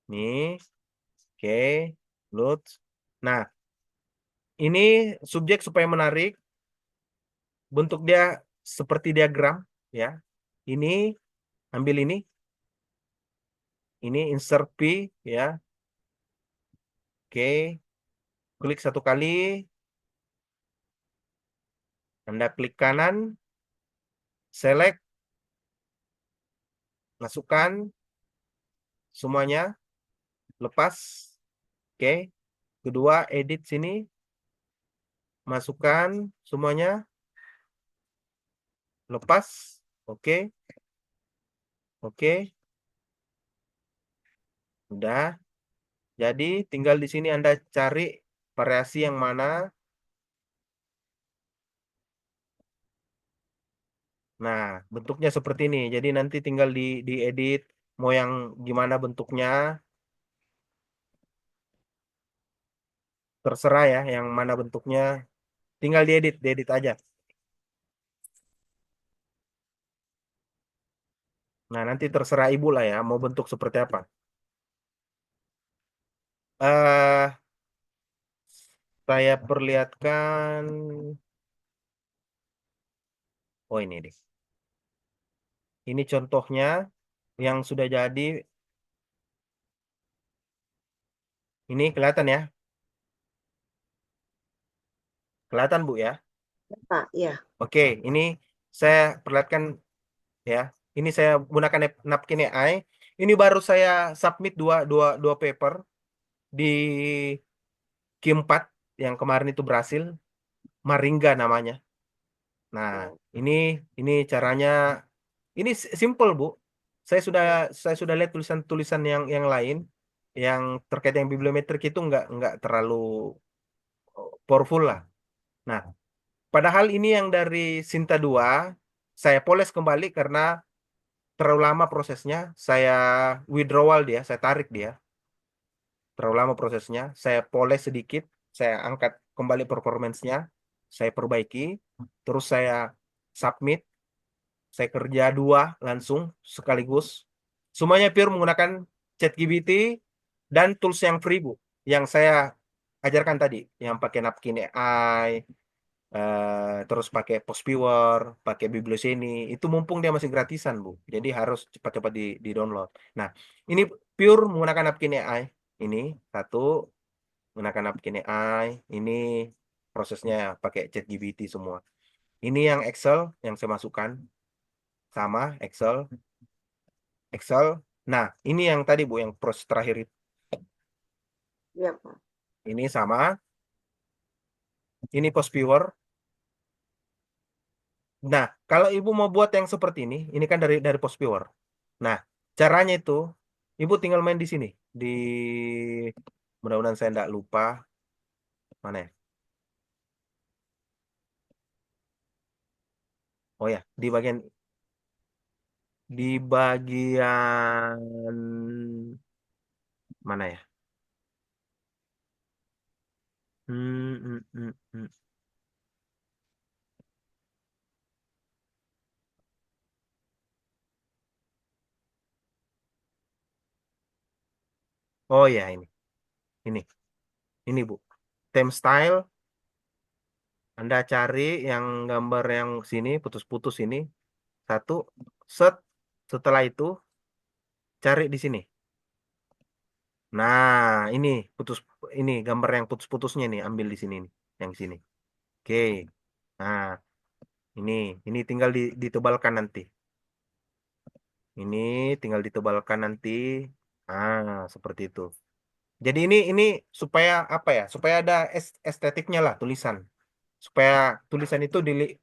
Nih, oke, load. Nah, ini subjek supaya menarik. Bentuk dia seperti diagram ya. Ini ambil ini insert P ya. Oke, klik satu kali, Anda klik kanan, select, masukkan semuanya, lepas. Oke, kedua edit sini, masukkan semuanya, lepas. Oke, oke, udah. Jadi tinggal di sini Anda cari variasi yang mana. Nah, bentuknya seperti ini. Jadi nanti tinggal diedit mau yang gimana bentuknya. Terserah ya yang mana bentuknya. Tinggal diedit aja. Nah, nanti terserah ibu lah ya mau bentuk seperti apa. eh saya perlihatkan. Oh, ini deh. Ini contohnya yang sudah jadi. Ini kelihatan ya? Kelihatan, Bu ya? Pak, ya. Oke, ini saya perlihatkan ya. Ini saya gunakan napkin AI. Ini baru saya submit dua paper di Q4 yang kemarin itu berhasil. Maringga namanya. Nah, ini ini caranya. Ini simple, Bu. Saya sudah saya sudah lihat tulisan-tulisan yang lain yang terkait yang bibliometrik itu nggak terlalu powerful lah. Nah, padahal ini yang dari Sinta 2 saya poles kembali karena terlalu lama prosesnya, saya withdrawal dia, saya tarik dia. Terlalu lama prosesnya, saya poles sedikit, saya angkat kembali performance-nya, saya perbaiki, terus saya submit, saya kerja dua langsung sekaligus. Semuanya pure menggunakan ChatGPT dan tools yang free, Bu. Yang saya ajarkan tadi, yang pakai Napkin AI, terus pakai Post Viewer, pakai Biblioseni, itu mumpung dia masih gratisan, Bu. Jadi harus cepat-cepat di-download. Nah, ini pure menggunakan Napkin AI. Ini satu menggunakan Napkin AI. Ini prosesnya pakai ChatGPT semua. Ini yang Excel yang saya masukkan sama Excel. Excel. Nah, ini yang tadi Bu, yang proses terakhir itu. Iya, Pak. Ini sama. Ini Post Viewer. Nah, kalau Ibu mau buat yang seperti ini kan dari Post Viewer. Nah, caranya itu Ibu tinggal main di sini. Di mudah-mudahan saya tidak lupa. Mana ya? Oh ya, di bagian mana ya? Hmm, hmm, hmm, hmm. Oh ya, ini. Ini. Ini, Bu. Theme style, Anda cari yang gambar yang sini, putus-putus ini. Satu, set. Setelah itu, cari di sini. Nah, ini gambar yang putus-putusnya nih, ambil di sini nih, yang sini. Oke. Nah, ini ini tinggal ditebalkan nanti. Ini tinggal ditebalkan nanti. Seperti itu. Jadi ini supaya apa ya? Supaya ada estetiknya lah tulisan. Supaya tulisan itu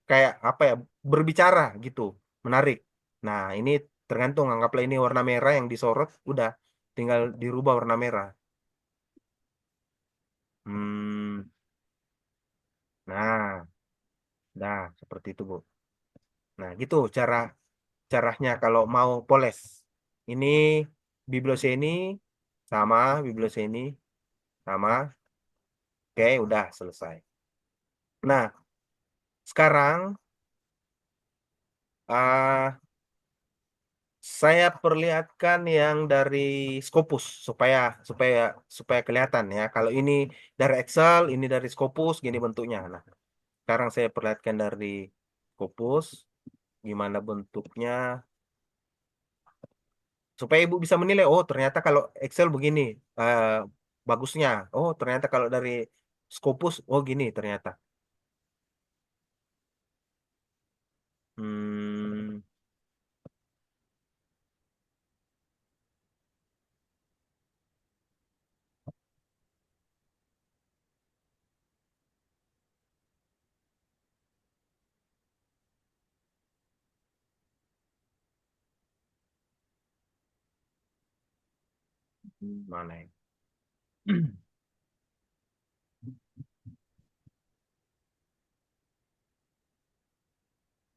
kayak apa ya? Berbicara gitu, menarik. Nah, ini tergantung, anggaplah ini warna merah yang disorot, udah tinggal dirubah warna merah. Hmm, nah, nah seperti itu, Bu. Nah, gitu caranya kalau mau poles. Ini Biblioseni sama Biblioseni sama. Oke, udah selesai. Nah, sekarang ah saya perlihatkan yang dari Scopus supaya supaya supaya kelihatan ya. Kalau ini dari Excel, ini dari Scopus, gini bentuknya. Nah, sekarang saya perlihatkan dari Scopus gimana bentuknya supaya Ibu bisa menilai, oh ternyata kalau Excel begini eh, bagusnya. Oh, ternyata kalau dari Scopus, oh gini ternyata. Hmm, mana ya?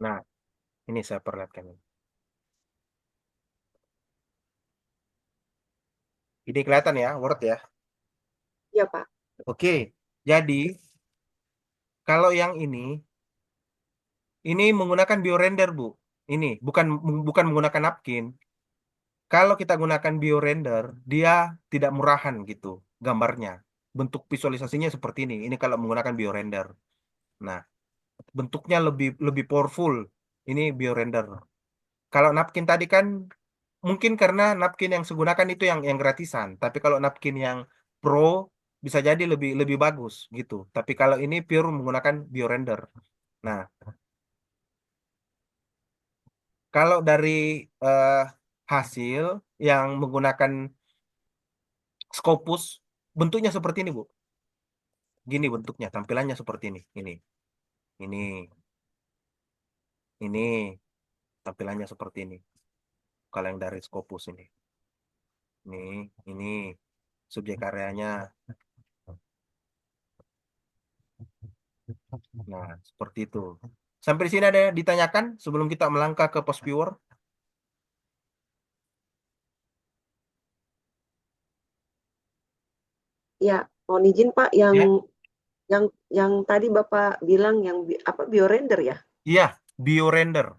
Nah, ini saya perlihatkan. Ini kelihatan ya, Word ya. Iya, Pak. Oke, jadi kalau yang ini menggunakan biorender, Bu. Ini bukan menggunakan napkin. Kalau kita gunakan biorender, dia tidak murahan gitu gambarnya. Bentuk visualisasinya seperti ini. Ini kalau menggunakan biorender. Nah, bentuknya lebih lebih powerful. Ini biorender. Kalau napkin tadi kan mungkin karena napkin yang saya gunakan itu yang gratisan. Tapi kalau napkin yang pro bisa jadi lebih lebih bagus gitu. Tapi kalau ini pure menggunakan biorender. Nah, kalau dari eh, hasil yang menggunakan Scopus, bentuknya seperti ini, Bu. Gini bentuknya, tampilannya seperti ini. Ini, ini tampilannya seperti ini. Kalau yang dari Scopus ini. Ini subjek karyanya. Nah, seperti itu. Sampai di sini ada yang ditanyakan sebelum kita melangkah ke post viewer. Ya, mohon izin Pak, Ya, yang tadi Bapak bilang yang apa biorender ya? iya, biorender.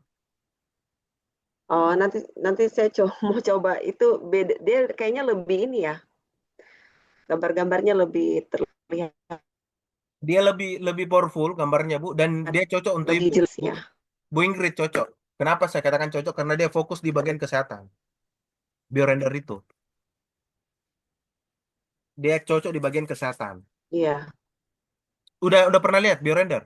Oh, nanti nanti saya mau coba itu beda, dia kayaknya lebih ini ya, gambar-gambarnya lebih terlihat Dia lebih lebih powerful gambarnya, Bu, dan dia cocok untuk lebih Ibu. jelas Bu, ya. Bu Ingrid cocok. Kenapa saya katakan cocok? Karena dia fokus di bagian kesehatan. Biorender itu. Dia cocok di bagian kesehatan. Iya. Udah pernah lihat biorender?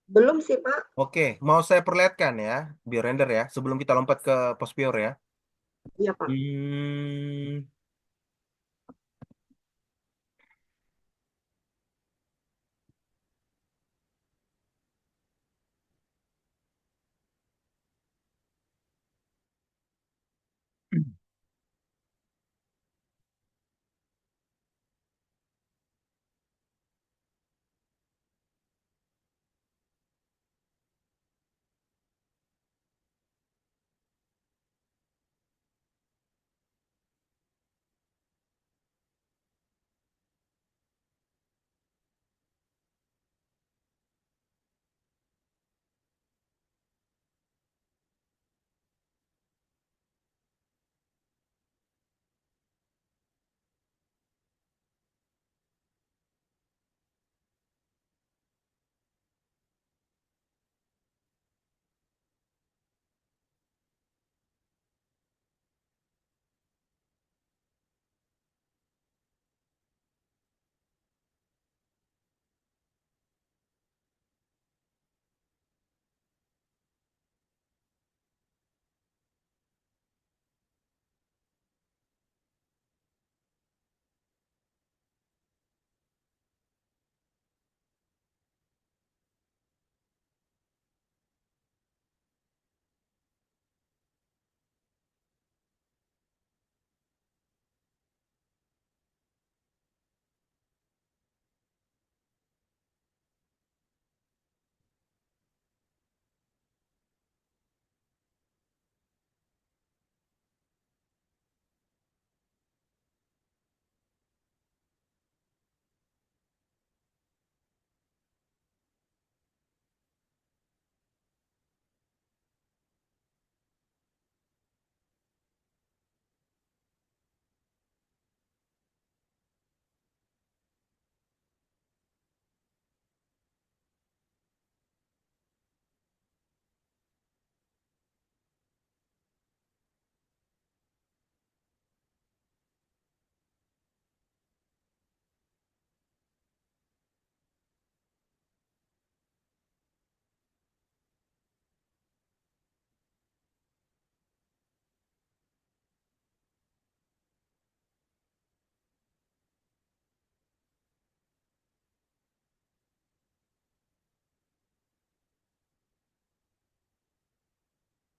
Belum sih Pak. Oke, mau saya perlihatkan ya, biorender ya, sebelum kita lompat ke post-bior ya. Iya Pak. Hmm,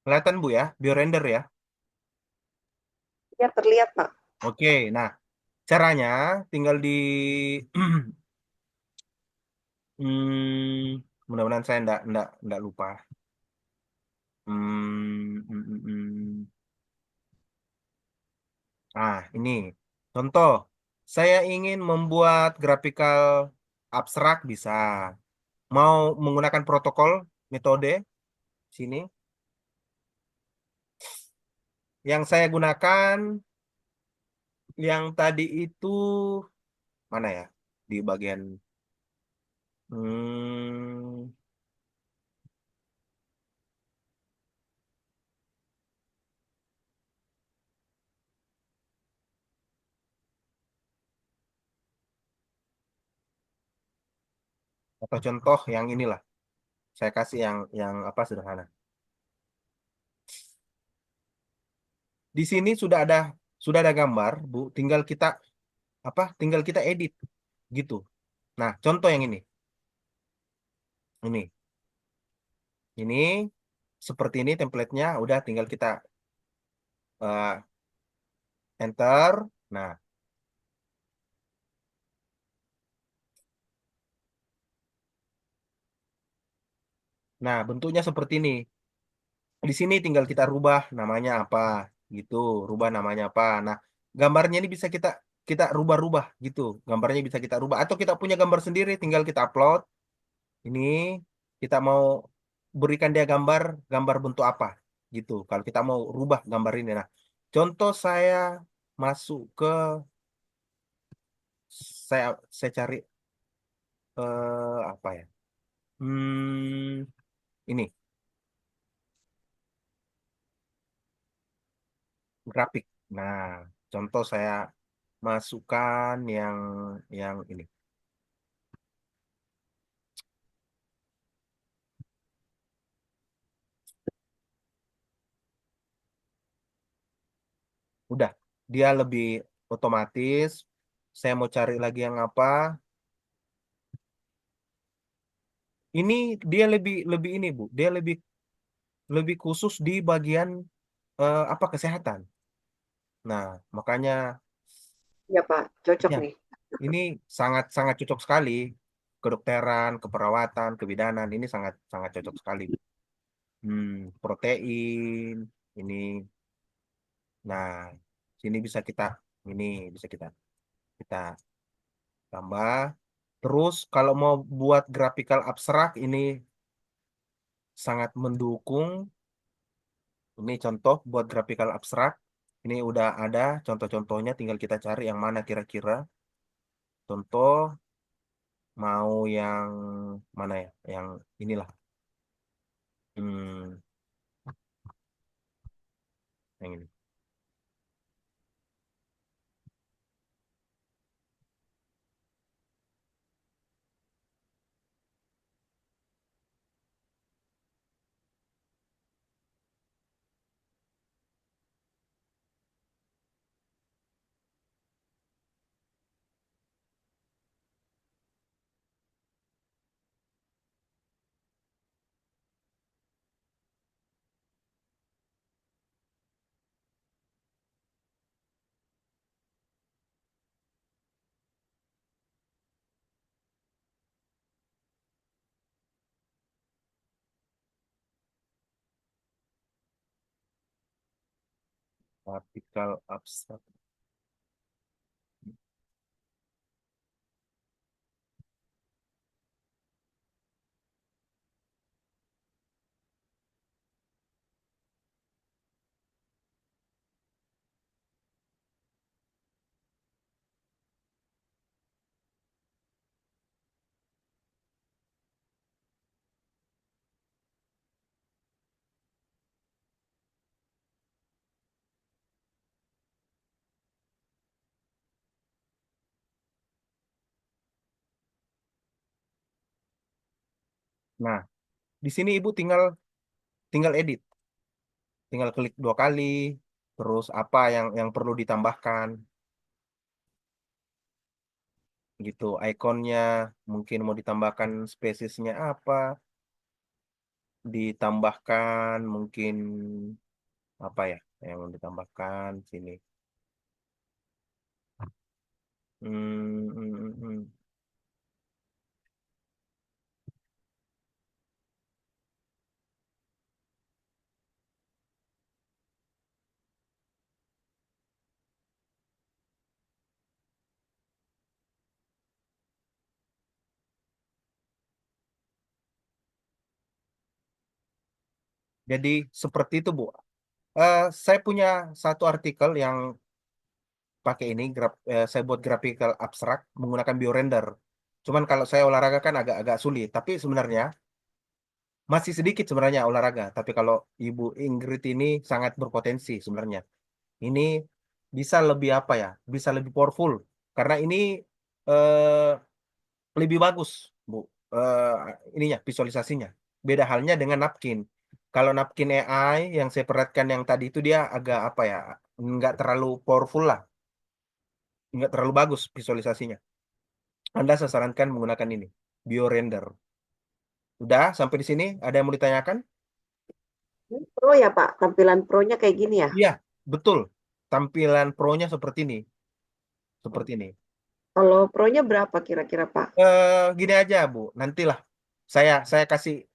kelihatan Bu ya, biorender ya. Ya terlihat Pak. Oke, nah caranya tinggal di mudah-mudahan saya enggak lupa. Ah, ini contoh. Saya ingin membuat grafikal abstrak bisa. Mau menggunakan protokol metode sini. Yang saya gunakan yang tadi itu mana ya? Di bagian hmm, atau contoh yang inilah. Saya kasih yang apa sederhana. Di sini sudah ada gambar, Bu. Tinggal kita apa? Tinggal kita edit gitu. Nah, contoh yang ini. Ini. Ini seperti ini template-nya, udah tinggal kita eh, enter. Nah, bentuknya seperti ini. Di sini tinggal kita rubah namanya apa gitu, rubah namanya apa. Nah, gambarnya ini bisa kita kita rubah-rubah gitu. Gambarnya bisa kita rubah atau kita punya gambar sendiri tinggal kita upload. Ini kita mau berikan dia gambar gambar bentuk apa gitu. Kalau kita mau rubah gambar ini. Nah, contoh saya masuk ke saya cari apa ya? Ini grafik. Nah, contoh saya masukkan yang ini. Udah, dia lebih otomatis. Saya mau cari lagi yang apa? Ini dia lebih lebih ini, Bu. Dia lebih lebih khusus di bagian apa kesehatan. Nah, makanya Ya Pak, cocok ya nih. ini sangat sangat cocok sekali kedokteran, keperawatan, kebidanan ini sangat sangat cocok sekali. Protein ini. Nah, sini bisa kita ini bisa kita kita tambah. Terus kalau mau buat graphical abstrak ini sangat mendukung. Ini contoh buat graphical abstrak. Ini udah ada contoh-contohnya, tinggal kita cari yang mana kira-kira. Contoh mau yang mana ya? Yang inilah. Hmm, yang ini. Graphical abstrak. Nah, di sini Ibu tinggal tinggal edit. Tinggal klik 2 kali. Terus apa yang perlu ditambahkan gitu. Ikonnya mungkin mau ditambahkan spesiesnya apa, ditambahkan mungkin apa ya yang mau ditambahkan sini. Hmm, hmm, hmm, hmm. Jadi seperti itu Bu. Saya punya satu artikel yang pakai ini saya buat graphical abstrak menggunakan biorender. Cuman kalau saya olahraga kan agak-agak sulit. Tapi sebenarnya masih sedikit sebenarnya olahraga. Tapi kalau Ibu Ingrid ini sangat berpotensi sebenarnya. Ini bisa lebih apa ya? Bisa lebih powerful karena ini eh, lebih bagus, Bu. Eh, ininya visualisasinya. Beda halnya dengan Napkin. Kalau Napkin AI yang saya perhatikan yang tadi itu dia agak apa ya? Nggak terlalu powerful lah, nggak terlalu bagus visualisasinya. Anda saya sarankan menggunakan ini, BioRender. Udah sampai di sini? Ada yang mau ditanyakan? Pro ya Pak, tampilan Pro-nya kayak gini ya. Iya, betul. Tampilan Pro-nya seperti ini, seperti ini. Kalau Pro-nya berapa kira-kira Pak? Gini aja, Bu. Nantilah saya kasih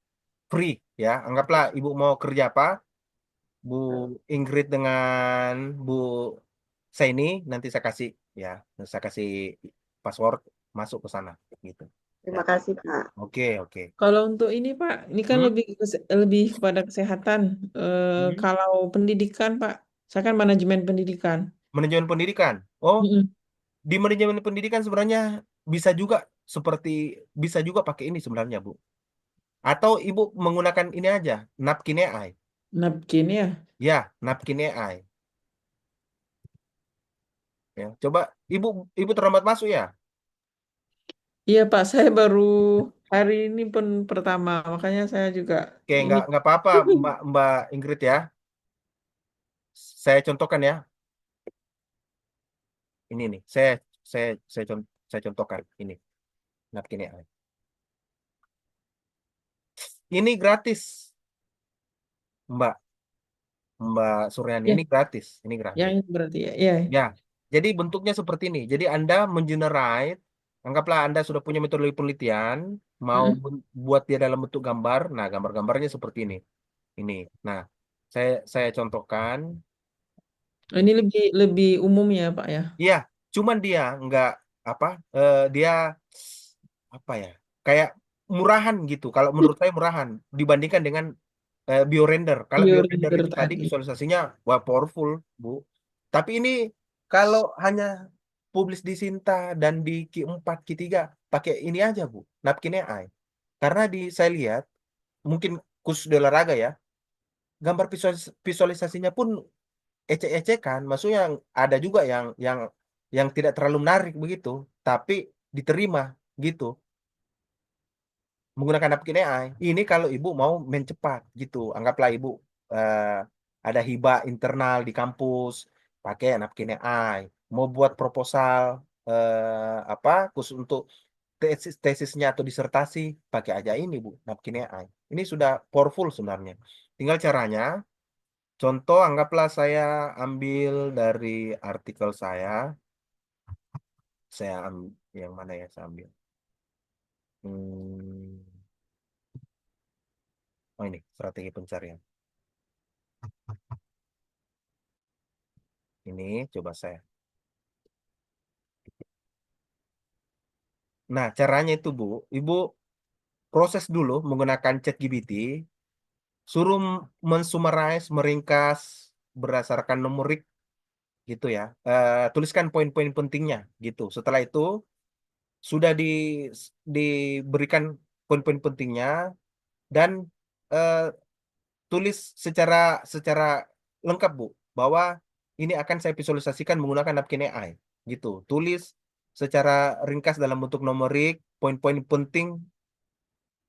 free ya. Anggaplah Ibu mau kerja apa, Bu Ingrid dengan Bu saya ini nanti ya, saya kasih password masuk ke sana gitu. Ya. Terima kasih, Pak. Oke, oke. Kalau untuk ini Pak, ini kan Hmm? lebih kepada kesehatan. Hmm? Kalau pendidikan Pak, saya kan manajemen pendidikan. Manajemen pendidikan. Oh, Mm-mm. di manajemen pendidikan sebenarnya bisa juga seperti bisa juga pakai ini sebenarnya, Bu. Atau Ibu menggunakan ini aja, napkin AI. Napkin ya. Ya, napkin AI. Ya, coba Ibu Ibu terlambat masuk ya. Iya Pak, saya baru hari ini pun pertama, makanya saya juga Oke, ini. nggak apa-apa, Mbak Mbak Ingrid ya. Saya contohkan ya. Ini nih, saya contohkan ini napkin AI. Ini gratis, Mbak Mbak Suryani. Ya, Ini gratis, ini yang gratis. ini berarti ya. Ya. Ya, jadi bentuknya seperti ini. Jadi Anda mengenerate, anggaplah Anda sudah punya metode penelitian, mau Mm-mm. buat dia dalam bentuk gambar. Nah, gambar-gambarnya seperti ini. Ini. Nah, saya contohkan. Ini lebih lebih umum ya Pak ya. Iya, cuman dia nggak apa? Dia apa ya? Kayak murahan gitu. Kalau menurut saya murahan dibandingkan dengan biorender. Kalau Iya, biorender render itu tadi tadi. visualisasinya wah powerful, Bu. Tapi ini kalau hanya publish di Sinta dan di Q4, Q3 pakai ini aja, Bu. Napkin AI. Karena saya lihat mungkin khusus di olahraga ya, gambar visualisasinya pun ecek-ecek kan. Maksudnya ada juga yang tidak terlalu menarik begitu, tapi diterima gitu menggunakan napkin AI. Ini kalau ibu mau main cepat gitu. Anggaplah ibu eh, ada hibah internal di kampus, pakai napkin AI. Mau buat proposal apa khusus untuk tesisnya atau disertasi, pakai aja ini Bu, napkin AI. Ini sudah powerful sebenarnya. Tinggal caranya, contoh anggaplah saya ambil dari artikel saya ambil yang mana ya saya ambil. Hmm, oh ini strategi pencarian. Ini coba saya. Nah, caranya itu Bu, Ibu proses dulu menggunakan ChatGPT, suruh mensummarize, meringkas berdasarkan numerik gitu ya. Tuliskan poin-poin pentingnya gitu. Setelah itu sudah diberikan poin-poin pentingnya dan eh, tulis secara secara lengkap Bu bahwa ini akan saya visualisasikan menggunakan napkin AI gitu. Tulis secara ringkas dalam bentuk numerik poin-poin penting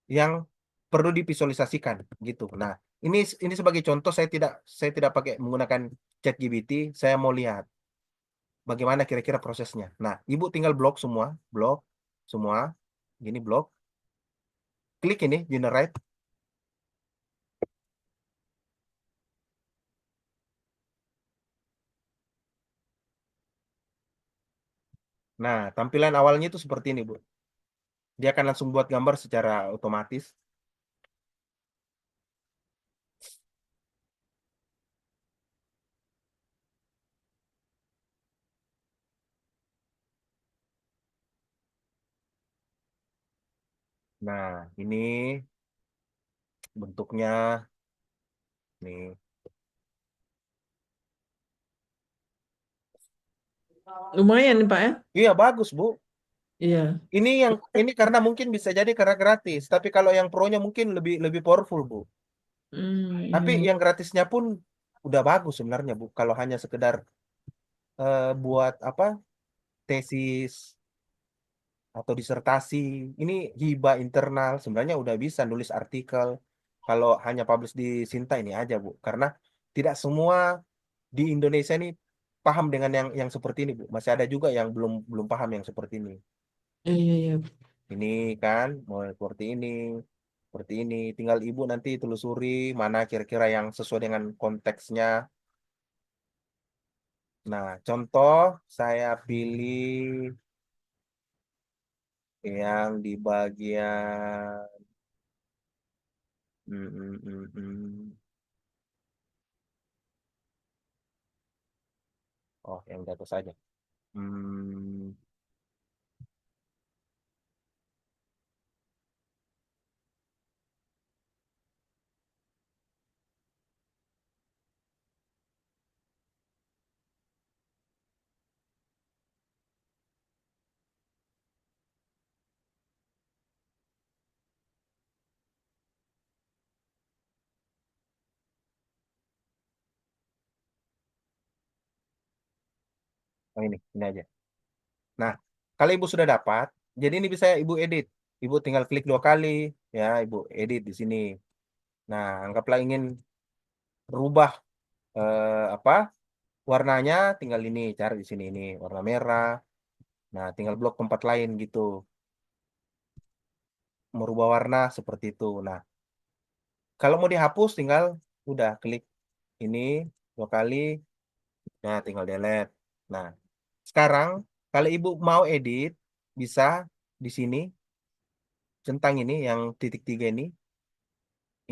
yang perlu divisualisasikan gitu. Nah, ini sebagai contoh saya tidak pakai menggunakan ChatGPT, saya mau lihat bagaimana kira-kira prosesnya. Nah, Ibu tinggal blok semua, gini blok, klik ini generate. Nah, tampilan awalnya itu seperti ini, Bu. Dia akan langsung buat gambar secara otomatis. Nah, ini bentuknya nih. Lumayan nih Pak ya. Iya, bagus, Bu. Iya. Ini karena mungkin bisa jadi karena gratis, tapi kalau yang pro-nya mungkin lebih lebih powerful, Bu. Tapi Iya. yang gratisnya pun udah bagus sebenarnya, Bu. Kalau hanya sekedar buat apa? Tesis atau disertasi, ini hibah internal sebenarnya udah bisa nulis artikel. Kalau hanya publish di Sinta ini aja, Bu. Karena tidak semua di Indonesia ini paham dengan yang seperti ini, Bu. Masih ada juga yang belum belum paham yang seperti ini. Iya, iya. Ini kan mau seperti ini. Seperti ini, tinggal ibu nanti telusuri mana kira-kira yang sesuai dengan konteksnya. Nah, contoh saya pilih yang di bagian mm, mm, mm, mm. Oh, yang jatuh saja. Hmm, oh ini aja. Nah, kalau ibu sudah dapat, jadi ini bisa ibu edit. Ibu tinggal klik 2 kali, ya, ibu edit di sini. Nah, anggaplah ingin rubah apa warnanya, tinggal ini cari di sini ini warna merah. Nah, tinggal blok tempat lain gitu, merubah warna seperti itu. Nah, kalau mau dihapus, tinggal udah klik ini 2 kali. Nah, tinggal delete. Nah, sekarang kalau ibu mau edit, bisa di sini centang ini yang titik 3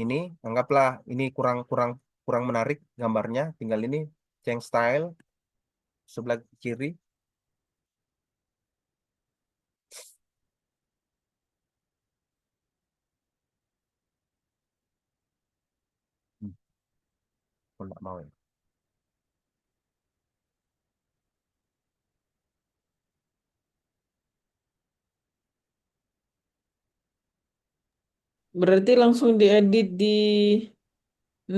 ini anggaplah ini kurang kurang kurang menarik gambarnya, tinggal ini change style sebelah kiri. Hmm, aku nggak mau ya. Berarti langsung diedit di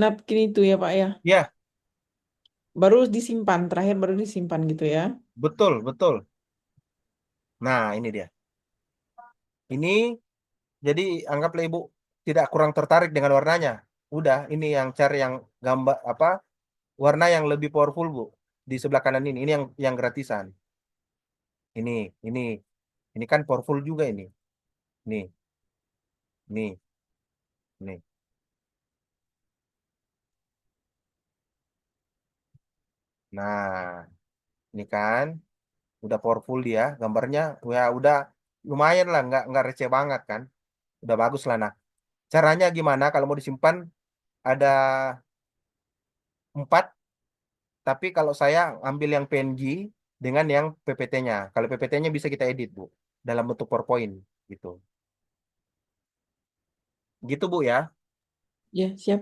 napkin itu ya Pak ya. Ya, Baru disimpan, terakhir baru disimpan gitu ya. betul betul. Nah, ini dia. Ini jadi anggaplah ibu tidak kurang tertarik dengan warnanya. Udah, ini yang cari yang gambar apa warna yang lebih powerful, Bu. Di sebelah kanan ini yang gratisan. Ini, ini, ini kan powerful juga ini. Nih, nih, nih. Nah, ini kan udah powerful dia, gambarnya ya udah lumayan lah, nggak receh banget kan. Udah bagus lah. Nah, caranya gimana kalau mau disimpan ada 4, tapi kalau saya ambil yang PNG dengan yang PPT-nya. Kalau PPT-nya bisa kita edit, Bu, dalam bentuk PowerPoint gitu. Gitu, Bu ya. Ya, siap.